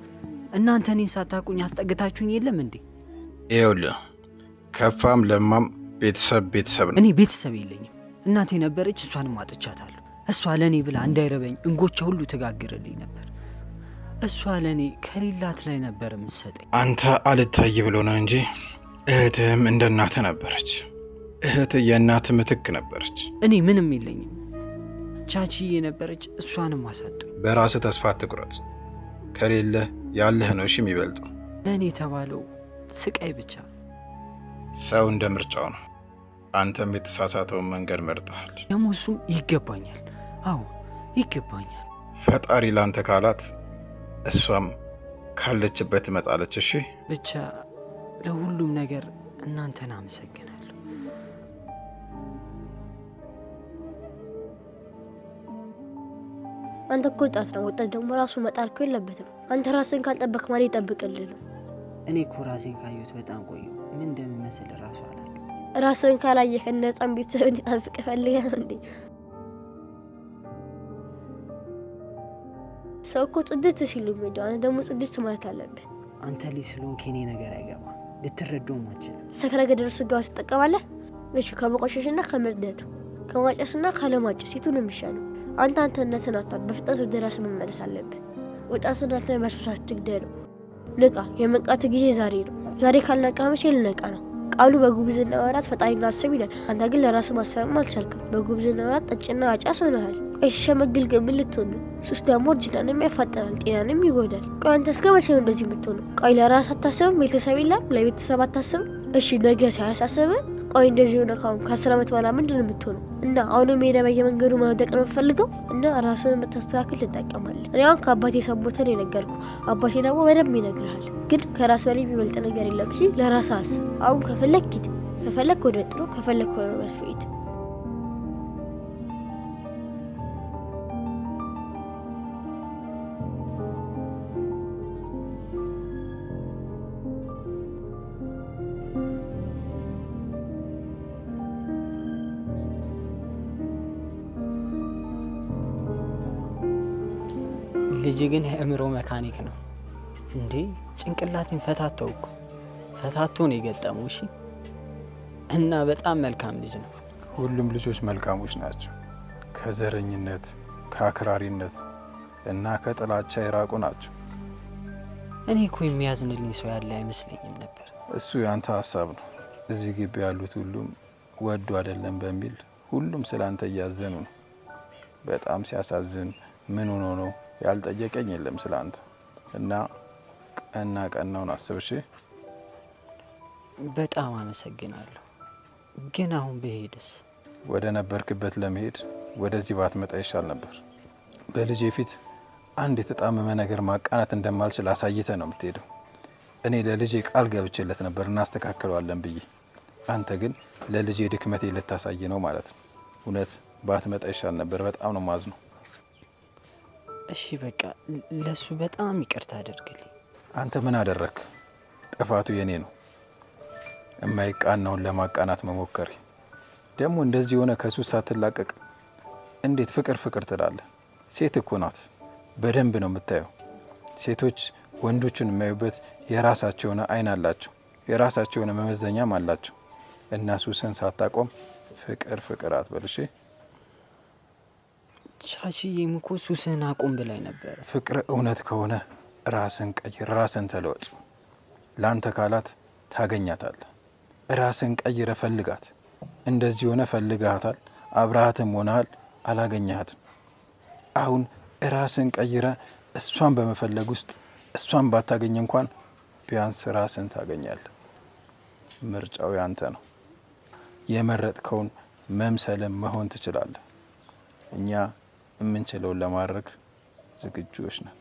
እናንተ እኔን ሳታቁኝ አስጠግታችሁኝ የለም እንዴ? ይኸውልህ ከፋም ለማም ቤተሰብ ነው። እኔ ቤተሰብ የለኝም። እናቴ ነበረች፣ እሷንም አጥቻታለሁ። እሷ ለእኔ ብላ እንዳይረበኝ እንጎቻ ሁሉ ትጋግርልኝ ነበር። እሷ ለእኔ ከሌላት ላይ ነበር የምትሰጠኝ። አንተ አልታይ ብሎ ነው እንጂ እህትህም እንደ እናትህ ነበረች። እህትህ የእናትህ ምትክ ነበረች። እኔ ምንም የለኝም። ቻቺዬ ነበረች፣ እሷንም አሳጡኝ። በራስህ ተስፋ አትቁረጥ። ከሌለ ያለህ ነው እሺ የሚበልጠው። ለእኔ የተባለው ስቃይ ብቻ። ሰው እንደ ምርጫው ነው። አንተም የተሳሳተውን መንገድ መርጠሃል። ደግሞ እሱም ይገባኛል። አዎ ይገባኛል። ፈጣሪ ላንተ ካላት እሷም ካለችበት ትመጣለች። እሺ ብቻ ለሁሉም ነገር እናንተን አመሰግናለሁ። አንተ እኮ ወጣት ነው። ወጣት ደግሞ ራሱ መጣል እኮ የለበትም። አንተ ራስን ካልጠበቅ ማን ይጠብቅልህ ነው? እኔ እኮ ራሴን ካየሁት በጣም ቆየሁ። ምን እንደምመስል ራሱ አላውቅም። ራስን ካላየህ እንደ ሕፃን ቤተሰብ እንዲጠብቅ ፈልገህ ነው እንዴ? ሰው እኮ ጽድት ሲሉ የሚሄደው አንተ ደግሞ ጽድት ማለት አለብህ። አንተ ልጅ ስለሆንክ የኔ ነገር አይገባም፣ ልትረዳውም አትችልም። ሰክረህ ገደል ውስጥ ገባ ትጠቀማለህ። እሺ ከመቆሸሽና ከመጽዳት ከማጨስና ካለማጨስ የቱ ነው የሚሻለው? አንተ አንተነትን አታል። በፍጥነት ወደ ራስህ መመለስ አለብህ። ወጣትነትን በሱስ አትግደለው። ንቃ። የመንቃት ጊዜ ዛሬ ነው። ዛሬ ካልነቃ መቼ ልነቃ ነው? ቃሉ በጉብዝና ወራት ፈጣሪን አስብ ይላል። አንተ ግን ለራስህ ማሰብም አልቻልክም። በጉብዝና ወራት ጠጭና አጫስ ሆነሃል። ቆይ ሲሸመግል ግን ምን ልትሆን ነው? ሱስ ደግሞ እርጅናንም ያፋጠናል፣ ጤናንም ይጎዳል። ቆይ አንተ እስከ መቼ ነው እንደዚህ የምትሆነው? ቆይ ለራስህ አታስብም? ቤተሰብ የለም? ለቤተሰብ አታስብም? እሺ ነገ ሳያሳስብህ ቆይ እንደዚህ ሆነ ካሁን ከ10 ዓመት በኋላ ምንድን ነው የምትሆነው? እና አሁንም ሄደህ በየመንገዱ መውደቅ ነው የምትፈልገው? እና ራስህን የምታስተካክል ትጠቀማለህ። እኔ አሁን ከአባቴ የሰሙትን የነገርኩ፣ አባቴ ደግሞ በደንብ ይነግርሃል። ግን ከራስ በላይ የሚበልጥ ነገር የለም። እሺ ለራስህ አስብ። አሁን ከፈለክ ሂድ፣ ከፈለክ ወደ ጥሩ፣ ከፈለክ ወደ መጥፎ ሂድ። ልጅ ግን የአእምሮ መካኒክ ነው እንዴ! ጭንቅላቴን ፈታተው እኮ ፈታቶ ነው የገጠመው። እሺ እና በጣም መልካም ልጅ ነው። ሁሉም ልጆች መልካሞች ናቸው። ከዘረኝነት ከአክራሪነት እና ከጥላቻ የራቁ ናቸው። እኔ እኮ የሚያዝንልኝ ሰው ያለ አይመስለኝም ነበር። እሱ ያንተ ሀሳብ ነው። እዚህ ግቢ ያሉት ሁሉም ወዱ አይደለም በሚል ሁሉም ስላንተ እያዘኑ ነው። በጣም ሲያሳዝን ምን ሆኖ ነው ያልጠየቀኝ የለም ስላንተ እና ቀናውን አስብሽ። በጣም አመሰግናለሁ። ግን አሁን ብሄድስ? ወደ ነበርክበት ለመሄድ ወደዚህ ባትመጣ ይሻል ነበር። በልጄ ፊት አንድ የተጣመመ ነገር ማቃናት እንደማልችል አሳይተ ነው የምትሄደው። እኔ ለልጄ ቃል ገብቼለት ነበር እናስተካክለዋለን ብዬ። አንተ ግን ለልጄ ድክመቴ ልታሳይ ነው ማለት ነው። እውነት ባትመጣ ይሻል ነበር። በጣም ነው ማዝነው። እሺ በቃ ለሱ በጣም ይቅርታ አድርግልኝ። አንተ ምን አደረክ? ጥፋቱ የኔ ነው። የማይቃናውን ለማቃናት መሞከሬ ደግሞ እንደዚህ ሆነ ከሱስ ሳትላቀቅ እንዴት ፍቅር ፍቅር ትላለህ? ሴት እኮ ናት፣ በደንብ ነው የምታየው። ሴቶች ወንዶችን የሚያዩበት የራሳቸው የሆነ አይን አላቸው፣ የራሳቸው የሆነ መመዘኛም አላቸው። እና ሱስን ሳታቆም ፍቅር ፍቅር አትበልሽ። ቻቺዬም እኮ ሱስን አቁም ብላኝ ነበር። ፍቅር እውነት ከሆነ ራስን ቀይር፣ ራስን ተለወጥ። ለአንተ ካላት ታገኛታለህ። ራስን ቀይረ ፈልጋት። እንደዚህ ሆነ ፈልጋታል፣ አብረሃትም ሆነሃል፣ አላገኘሃትም። አሁን ራስን ቀይረ እሷን በመፈለግ ውስጥ እሷን ባታገኝ እንኳን ቢያንስ ራስን ታገኛለህ። ምርጫው ያንተ ነው። የመረጥከውን መምሰልን መሆን ትችላለህ። እኛ የምንችለውን ለማድረግ ዝግጁዎች ነን።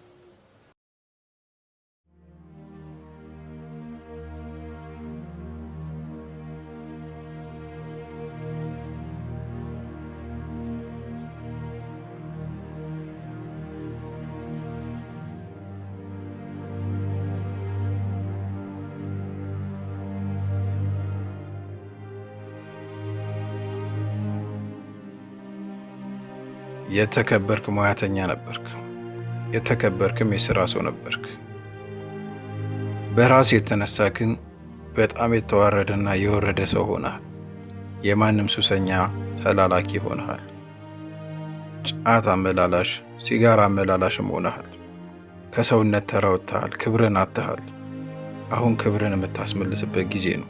የተከበርክ ሙያተኛ ነበርክ። የተከበርክም የሥራ ሰው ነበርክ። በራስ የተነሳ ግን በጣም የተዋረደና የወረደ ሰው ሆነሃል። የማንም ሱሰኛ ተላላኪ ሆነሃል። ጫት አመላላሽ፣ ሲጋራ አመላላሽም ሆነሃል። ከሰውነት ተራ ወጥተሃል። ክብርን አጥተሃል። አሁን ክብርን የምታስመልስበት ጊዜ ነው።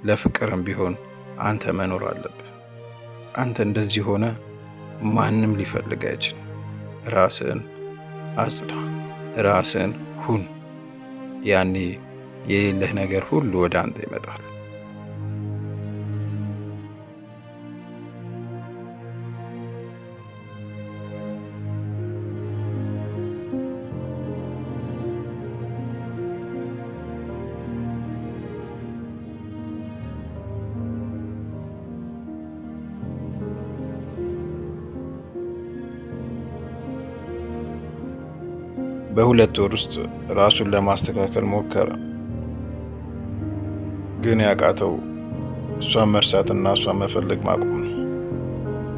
ለፍቅርም ቢሆን አንተ መኖር አለብህ። አንተ እንደዚህ ሆነ ማንም ሊፈልግ አይችልም። ራስን አጽዳ፣ ራስን ሁን። ያኔ የሌለህ ነገር ሁሉ ወደ አንተ ይመጣል። በሁለት ወር ውስጥ ራሱን ለማስተካከል ሞከረ። ግን ያቃተው እሷን መርሳትና እሷን መፈለግ ማቆም ነው።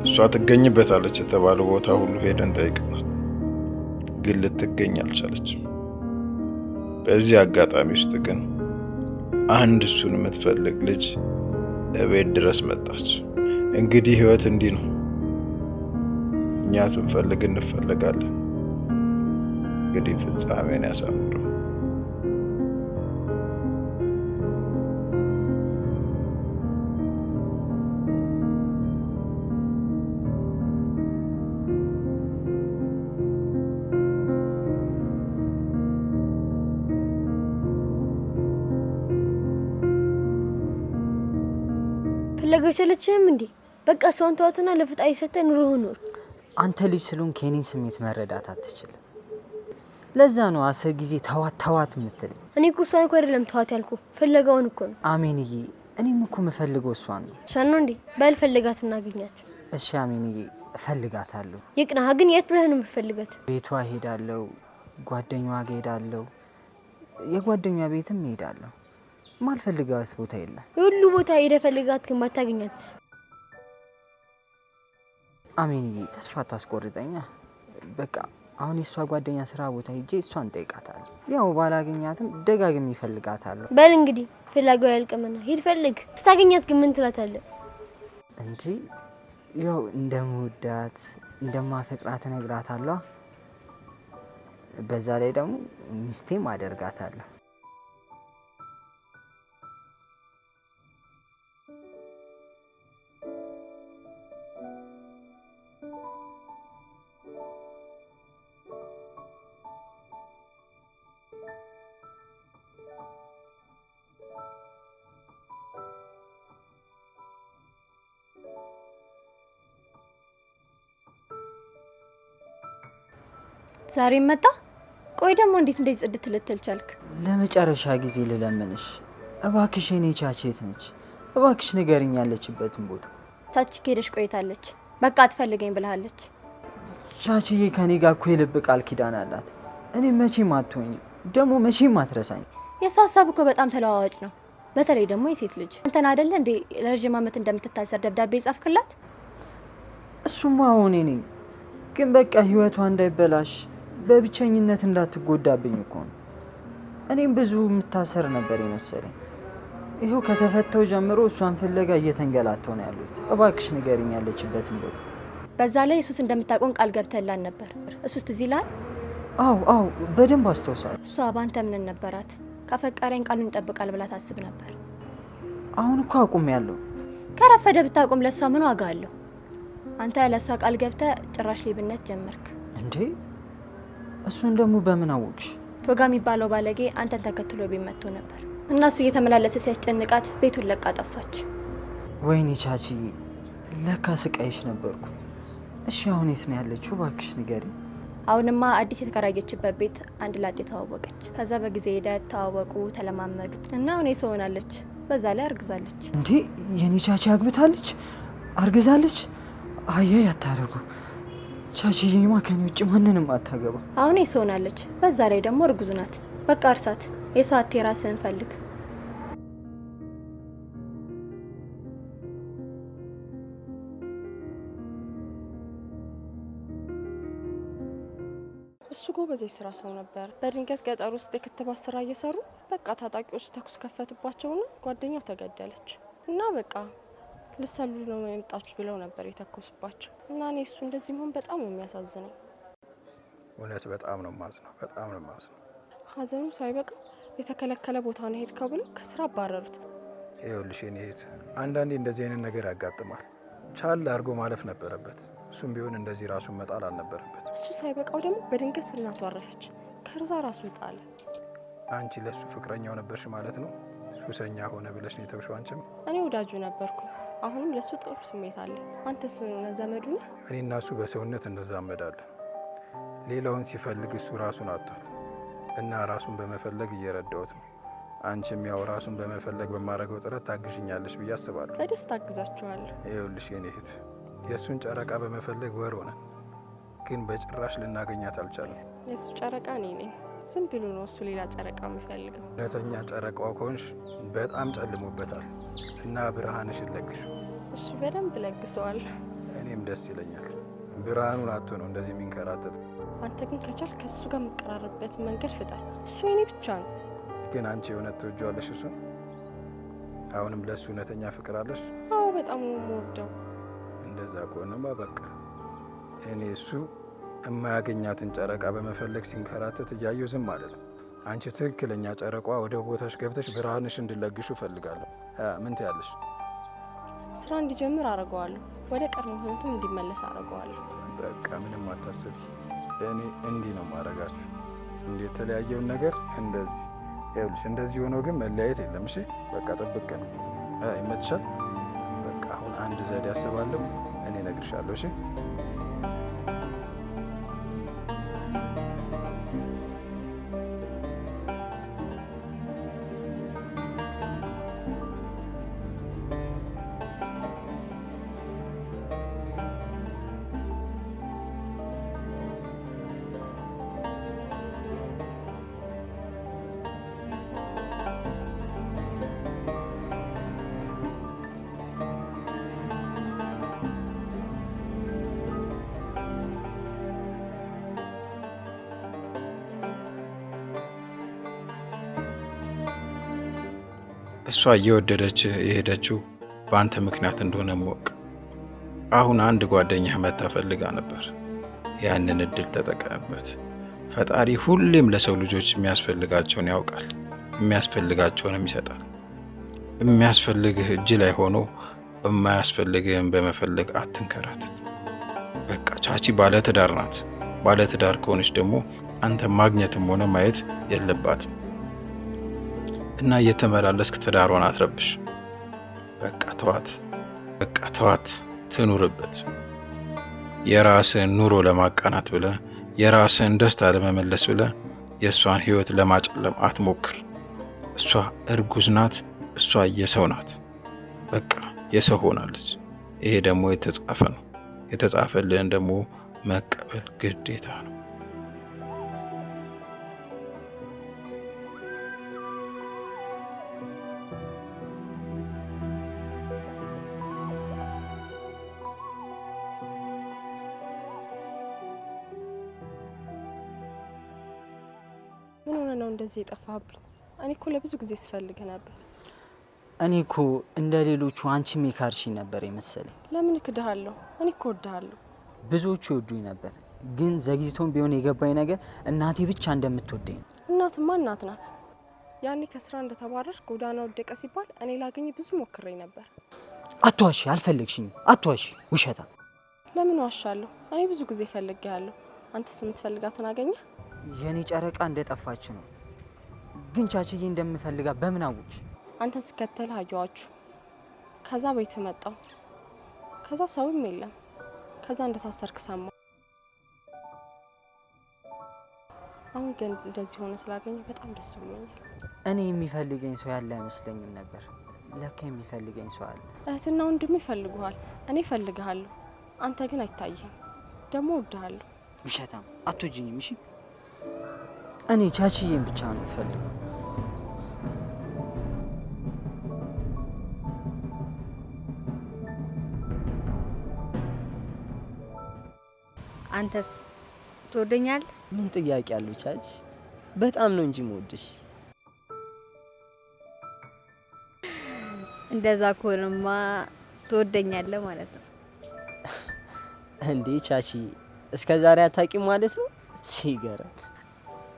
እሷ ትገኝበታለች የተባለው ቦታ ሁሉ ሄደን ጠይቀናል፣ ግን ልትገኝ አልቻለችም። በዚህ አጋጣሚ ውስጥ ግን አንድ እሱን የምትፈልግ ልጅ እቤት ድረስ መጣች። እንግዲህ ህይወት እንዲህ ነው። እኛ ስንፈልግ እንፈለጋለን። እንግዲህ ፍጻሜን ያሳምረው። ፍለጋው ሰለችህም እንዴ? በቃ እሷን ተዋትና ለፍጣሪ ሰጥተህ ኑሮህ ኑር። አንተ ልጅ ስለሆንክ የኔን ስሜት መረዳት አትችልም። ለዛ ነው 10 ጊዜ ተዋት የምትለኝ። እኔ እኮ እሷን እኮ አይደለም ተዋት ያልኩ፣ ፍለጋውን እኮ ነው። አሜንዬ፣ እኔም እኮ የምፈልገው እሷን ነው። እሷን ነው እንዴ? በል ፈልጋት እናገኛት። እሺ አሜንዬ፣ እፈልጋታለሁ። ይቅናህ። ግን የት ብለህ ነው የምትፈልጋት? ቤቷ ሄዳለሁ፣ ጓደኛዋ ጋር ሄዳለሁ፣ የጓደኛ ቤትም ሄዳለሁ። ማልፈልጋት ቦታ የለም። ሁሉ ቦታ ሄደህ ፈልጋት፣ ግን ባታገኛት? አሜንዬ፣ ተስፋ ታስቆርጠኛ። በቃ አሁን የሷ ጓደኛ ስራ ቦታ ሄጄ እሷን ጠይቃታለሁ። ያው ባላገኛትም ደጋግሜ እፈልጋታለሁ። በል እንግዲህ ፍላጎት ያልቀመና ሂድ ፈልግ። ስታገኛት ግን ምን ትላታለህ? እንጂ ያው እንደምወዳት እንደማፈቅራት እነግራታለሁ። በዛ ላይ ደግሞ ሚስቴም አደርጋታለሁ። ዛሬም መጣ? ቆይ ደግሞ እንዴት እንደዚህ ጽድት ልትል ቻልክ? ለመጨረሻ ጊዜ ልለምንሽ እባክሽ፣ የኔ ቻቺ የት ነች? እባክሽ ንገሪኝ ያለችበትን ቦታ። ቻቺ ከሄደሽ ቆይታለች። በቃ አትፈልገኝ ብለሃለች። ቻቺዬ ከኔ ጋር እኮ የልብ ቃል ኪዳን አላት። እኔ መቼም አትሆኝም፣ ደግሞ መቼም አትረሳኝ። የሷ ሀሳብ እኮ በጣም ተለዋዋጭ ነው። በተለይ ደግሞ የሴት ልጅ አንተን አይደለ እንዴ ለረጅም ዓመት እንደምትታሰር ደብዳቤ ጻፍክላት? እሱማ እኔ ነኝ፣ ግን በቃ ህይወቷ እንዳይበላሽ በብቸኝነት እንዳትጎዳብኝ እኮ ነው። እኔም ብዙ የምታሰር ነበር የመሰለኝ። ይኸው ከተፈተው ጀምሮ እሷን ፍለጋ እየተንገላተው ነው ያሉት። እባክሽ ንገሪኝ ያለችበትን ቦታ። በዛ ላይ እሱስ እንደምታቆን ቃል ገብተላን ነበር። እሱስ ትዝ ይላል? አዎ በደንብ አስታውሳለሁ። እሷ ባንተ ምን ነበራት? ካፈቀረኝ ቃሉን ይጠብቃል ብላ ታስብ ነበር። አሁን እኮ አቁሜያለሁ። ከረፈደ ብታቆም ለሷ ምን ዋጋ አለው? አንተ ለሷ ቃል ገብተ ጭራሽ ሌብነት ጀመርክ እንዴ? እሱን ደግሞ በምን አወቅሽ? ቶጋ የሚባለው ባለጌ አንተን ተከትሎ ቤት መጥቶ ነበር እና እሱ እየተመላለሰ ሲያስጨንቃት ቤቱን ለቃ ጠፋች። ወይኔ ቻቺዬ፣ ለካ ስቃይሽ ነበርኩ። እሺ አሁን የት ነው ያለችው? እባክሽ ንገሪኝ። አሁንማ አዲስ የተከራየችበት ቤት አንድ ላጤ ተዋወቀች። ከዛ በጊዜ ሂደት ተዋወቁ፣ ተለማመዱ እና አሁን የሰው ሆናለች። በዛ ላይ አርግዛለች። እንዴ የኔ ቻቺ አግብታለች? አርግዛለች? አያይ አታረጉ። ቻቺዬማ ከኔ ውጭ ማንንም አታገባ። አሁን የሰው ሆናለች። በዛ ላይ ደግሞ እርጉዝ ናት። በቃ እርሳት። የሰው አቴ ራስህን ፈልግ። እሱ ጎበዝ የስራ ሰው ነበር። በድንገት ገጠር ውስጥ የክትባት ስራ እየሰሩ በቃ ታጣቂዎች ተኩስ ከፈቱባቸውና ጓደኛው ተገደለች እና በቃ ልሰሉ ነው የመጣችሁ ብለው ነበር የተኮሱባቸው እና እኔ እሱ እንደዚህ መሆን በጣም ነው የሚያሳዝነኝ። እውነት በጣም ነው ማዝነው፣ በጣም ነው ማዝነው። ሀዘኑ ሳይበቃ የተከለከለ ቦታ ነው ሄድከው ብለው ከስራ አባረሩት። ይኸውልሽ የኔ እህት፣ አንዳንዴ እንደዚህ አይነት ነገር ያጋጥማል። ቻል አድርጎ ማለፍ ነበረበት። እሱም ቢሆን እንደዚህ ራሱን መጣል አልነበረበት። እሱ ሳይበቃው ደግሞ በድንገት እናቱ አረፈች። ከዛ ራሱን ጣለ። አንቺ ለሱ ፍቅረኛው ነበርሽ ማለት ነው? ሱሰኛ ሆነ ብለሽ ነው የተውሽው? አንቺም እኔ ወዳጁ ነበርኩ። አሁንም ለሱ ጥሩ ስሜት አለ። አንተስ ምን ሆነ? ዘመዱ ነህ? እኔ እና እሱ በሰውነት እንዛመዳለን። ሌላውን ሲፈልግ እሱ ራሱን አጥቷል እና ራሱን በመፈለግ እየረዳሁት ነው። አንቺም ያው ራሱን በመፈለግ በማድረገው ጥረት ታግዥኛለሽ ብዬ አስባለሁ። በደስታ አግዛችኋለሁ። ይኸውልሽ የኔ እህት፣ የእሱን ጨረቃ በመፈለግ ወር ሆነን፣ ግን በጭራሽ ልናገኛት አልቻለም። የእሱ ጨረቃ እኔ ነኝ። ዝም ብሎ ነው እሱ ሌላ ጨረቃ የሚፈልገው። እውነተኛ ጨረቃው ከሆንሽ በጣም ጨልሞበታል እና ብርሃንሽን ለግሽ። እሺ በደንብ ለግሰዋል። እኔም ደስ ይለኛል። ብርሃኑን አጥቶ ነው እንደዚህ የሚንከራተት። አንተ ግን ከቻል ከእሱ ጋር የምቀራረብበት መንገድ ፍጠር። እሱ የኔ ብቻ ነው። ግን አንቺ የእውነት ትወጂዋለሽ እሱን? አሁንም ለእሱ እውነተኛ ፍቅር አለሽ? አዎ በጣም ነው የምወደው። እንደዛ ከሆነማ በቃ እኔ እሱ የማያገኛትን ጨረቃ በመፈለግ ሲንከራተት እያየሁ ዝም አልልም። አንቺ ትክክለኛ ጨረቋ ወደ ቦታሽ ገብተሽ ብርሃንሽ እንድለግሹ እፈልጋለሁ። ምን ትያለሽ? ስራ እንዲጀምር አደርገዋለሁ። ወደ ቀድሞ ህይወቱም እንዲመለስ አደርገዋለሁ። በቃ ምንም አታስቢ። እኔ እንዲህ ነው ማረጋችሁ። እንደ የተለያየውን ነገር እንደዚህ ይኸውልሽ፣ እንደዚህ ሆኖ ግን መለያየት የለም። እሺ በቃ ጥብቅ ነው። ይመችሻል? በቃ አሁን አንድ ዘዴ አስባለሁ፣ እኔ እነግርሻለሁ። እሺ እሷ እየወደደች የሄደችው በአንተ ምክንያት እንደሆነ ሞቅ። አሁን አንድ ጓደኛህ መታ ፈልጋ ነበር። ያንን እድል ተጠቀምበት። ፈጣሪ ሁሌም ለሰው ልጆች የሚያስፈልጋቸውን ያውቃል፣ የሚያስፈልጋቸውንም ይሰጣል። የሚያስፈልግህ እጅ ላይ ሆኖ የማያስፈልግህን በመፈለግ አትንከራተት። በቃ ቻቺ ባለትዳር ናት። ባለትዳር ከሆነች ደግሞ አንተ ማግኘትም ሆነ ማየት የለባትም እና እየተመላለስክ ትዳሯን አትረብሽ። በቃ ተዋት፣ በቃ ተዋት፣ ትኑርበት። የራስህን ኑሮ ለማቃናት ብለህ የራስህን ደስታ ለመመለስ ብለህ የእሷን ህይወት ለማጨለም አትሞክር። እሷ እርጉዝ ናት። እሷ የሰው ናት። በቃ የሰው ሆናለች። ይሄ ደግሞ የተጻፈ ነው። የተጻፈልህን ደግሞ መቀበል ግዴታ ነው። ምን ሆነ ነው እንደዚህ የጠፋብኝ? እኔ እኮ ለብዙ ጊዜ ስፈልግ ነበር። እኔ እኮ እንደ ሌሎቹ አንቺም የካድሽኝ ነበር የመሰለኝ። ለምን እክድሃለሁ? እኔ እኮ እወድሃለሁ። ብዙዎቹ ይወዱኝ ነበር፣ ግን ዘግይቶም ቢሆን የገባኝ ነገር እናቴ ብቻ እንደምትወደኝ። እናትማ እናት ናት። ያኔ ከስራ እንደተባረርሽ ጎዳና ወደቀ ሲባል እኔ ላገኝ ብዙ ሞክሬ ነበር። አትዋሺ፣ አልፈለግሽኝም። አትዋሺ፣ ውሸታ። ለምን ዋሻለሁ? እኔ ብዙ ጊዜ ፈልጌያለሁ። አንተስ የምትፈልጋትን አገኘህ? የኔ ጨረቃ እንደጠፋች ነው። ግን ቻችዬ እንደምፈልጋ በምን አወቅሽ? አንተን ስከተል አየኋችሁ። ከዛ ቤት መጣሁ። ከዛ ሰውም የለም። ከዛ እንደታሰርክ ሰማሁ። አሁን ግን እንደዚህ ሆነ ስላገኘሁ በጣም ደስ ብሎኛል። እኔ የሚፈልገኝ ሰው ያለ አይመስለኝም ነበር። ለካ የሚፈልገኝ ሰው አለ። እህትና ወንድም ይፈልጉሃል። እኔ እፈልግሃለሁ። አንተ ግን አይታይህም። ደግሞ እወድሃለሁ። ውሸታም፣ አትወጂኝም። እሺ፣ እኔ ቻችዬን ብቻ ነው የምፈልገው። አንተስ ትወደኛለህ? ምን ጥያቄ አለው ቻች? በጣም ነው እንጂ የምወድሽ። እንደዛ ከሆነማ ትወደኛለህ ማለት ነው። እንዴ ቻቺ፣ እስከ ዛሬ አታውቂም ማለት ነው? ሲገርም።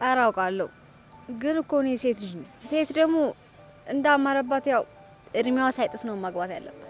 ኧረ አውቃለሁ፣ ግን እኮ እኔ ሴት ልጅ ነኝ። ሴት ደግሞ እንዳማረባት ያው እድሜዋ ሳይጥስ ነው ማግባት ያለባት።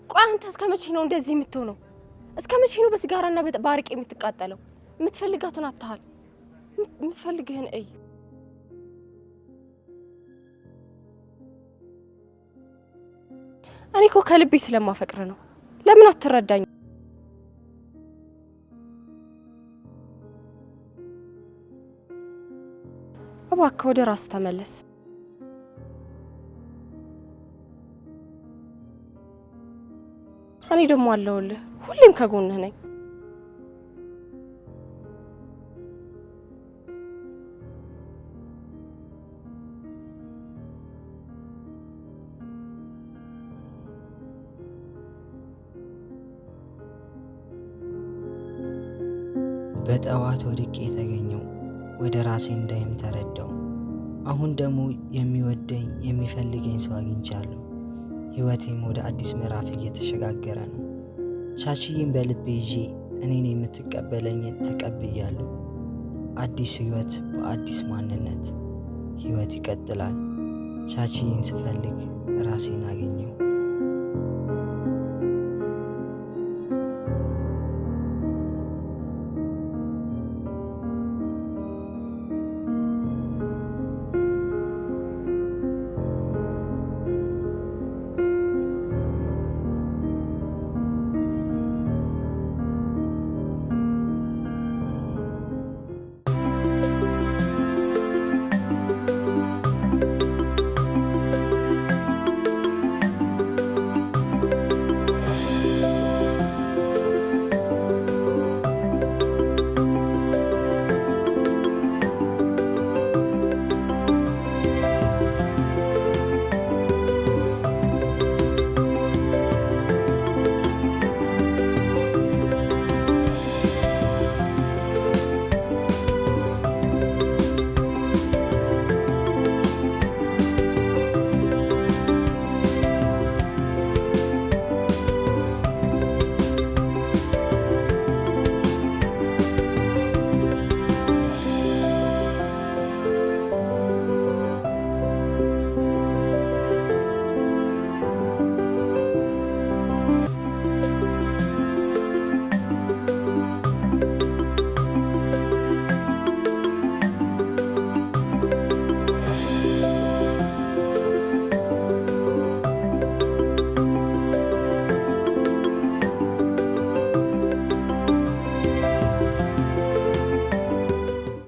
አንተ እስከ መቼ ነው እንደዚህ የምትሆነው? እስከ መቼ ነው በሲጋራና በአረቄ የምትቃጠለው? የምትፈልጋትን አታሃል። የምትፈልግህን እይ። እኔ እኮ ከልቤ ስለማፈቅር ነው። ለምን አትረዳኝ? እባክህ ወደ ራስ ተመለስ። እኔ ደግሞ አለሁልህ፣ ሁሌም ከጎንህ ነኝ። በጠዋት ወድቄ የተገኘው ወደ ራሴ እንዳይም ተረዳው። አሁን ደግሞ የሚወደኝ የሚፈልገኝ ሰው አግኝቻለሁ። ህይወቴም ወደ አዲስ ምዕራፍ እየተሸጋገረ ነው። ቻችዬን በልቤ ይዤ እኔን የምትቀበለኝን ተቀብያለሁ። አዲስ ህይወት በአዲስ ማንነት። ህይወት ይቀጥላል። ቻችዬን ስፈልግ ራሴን አገኘው።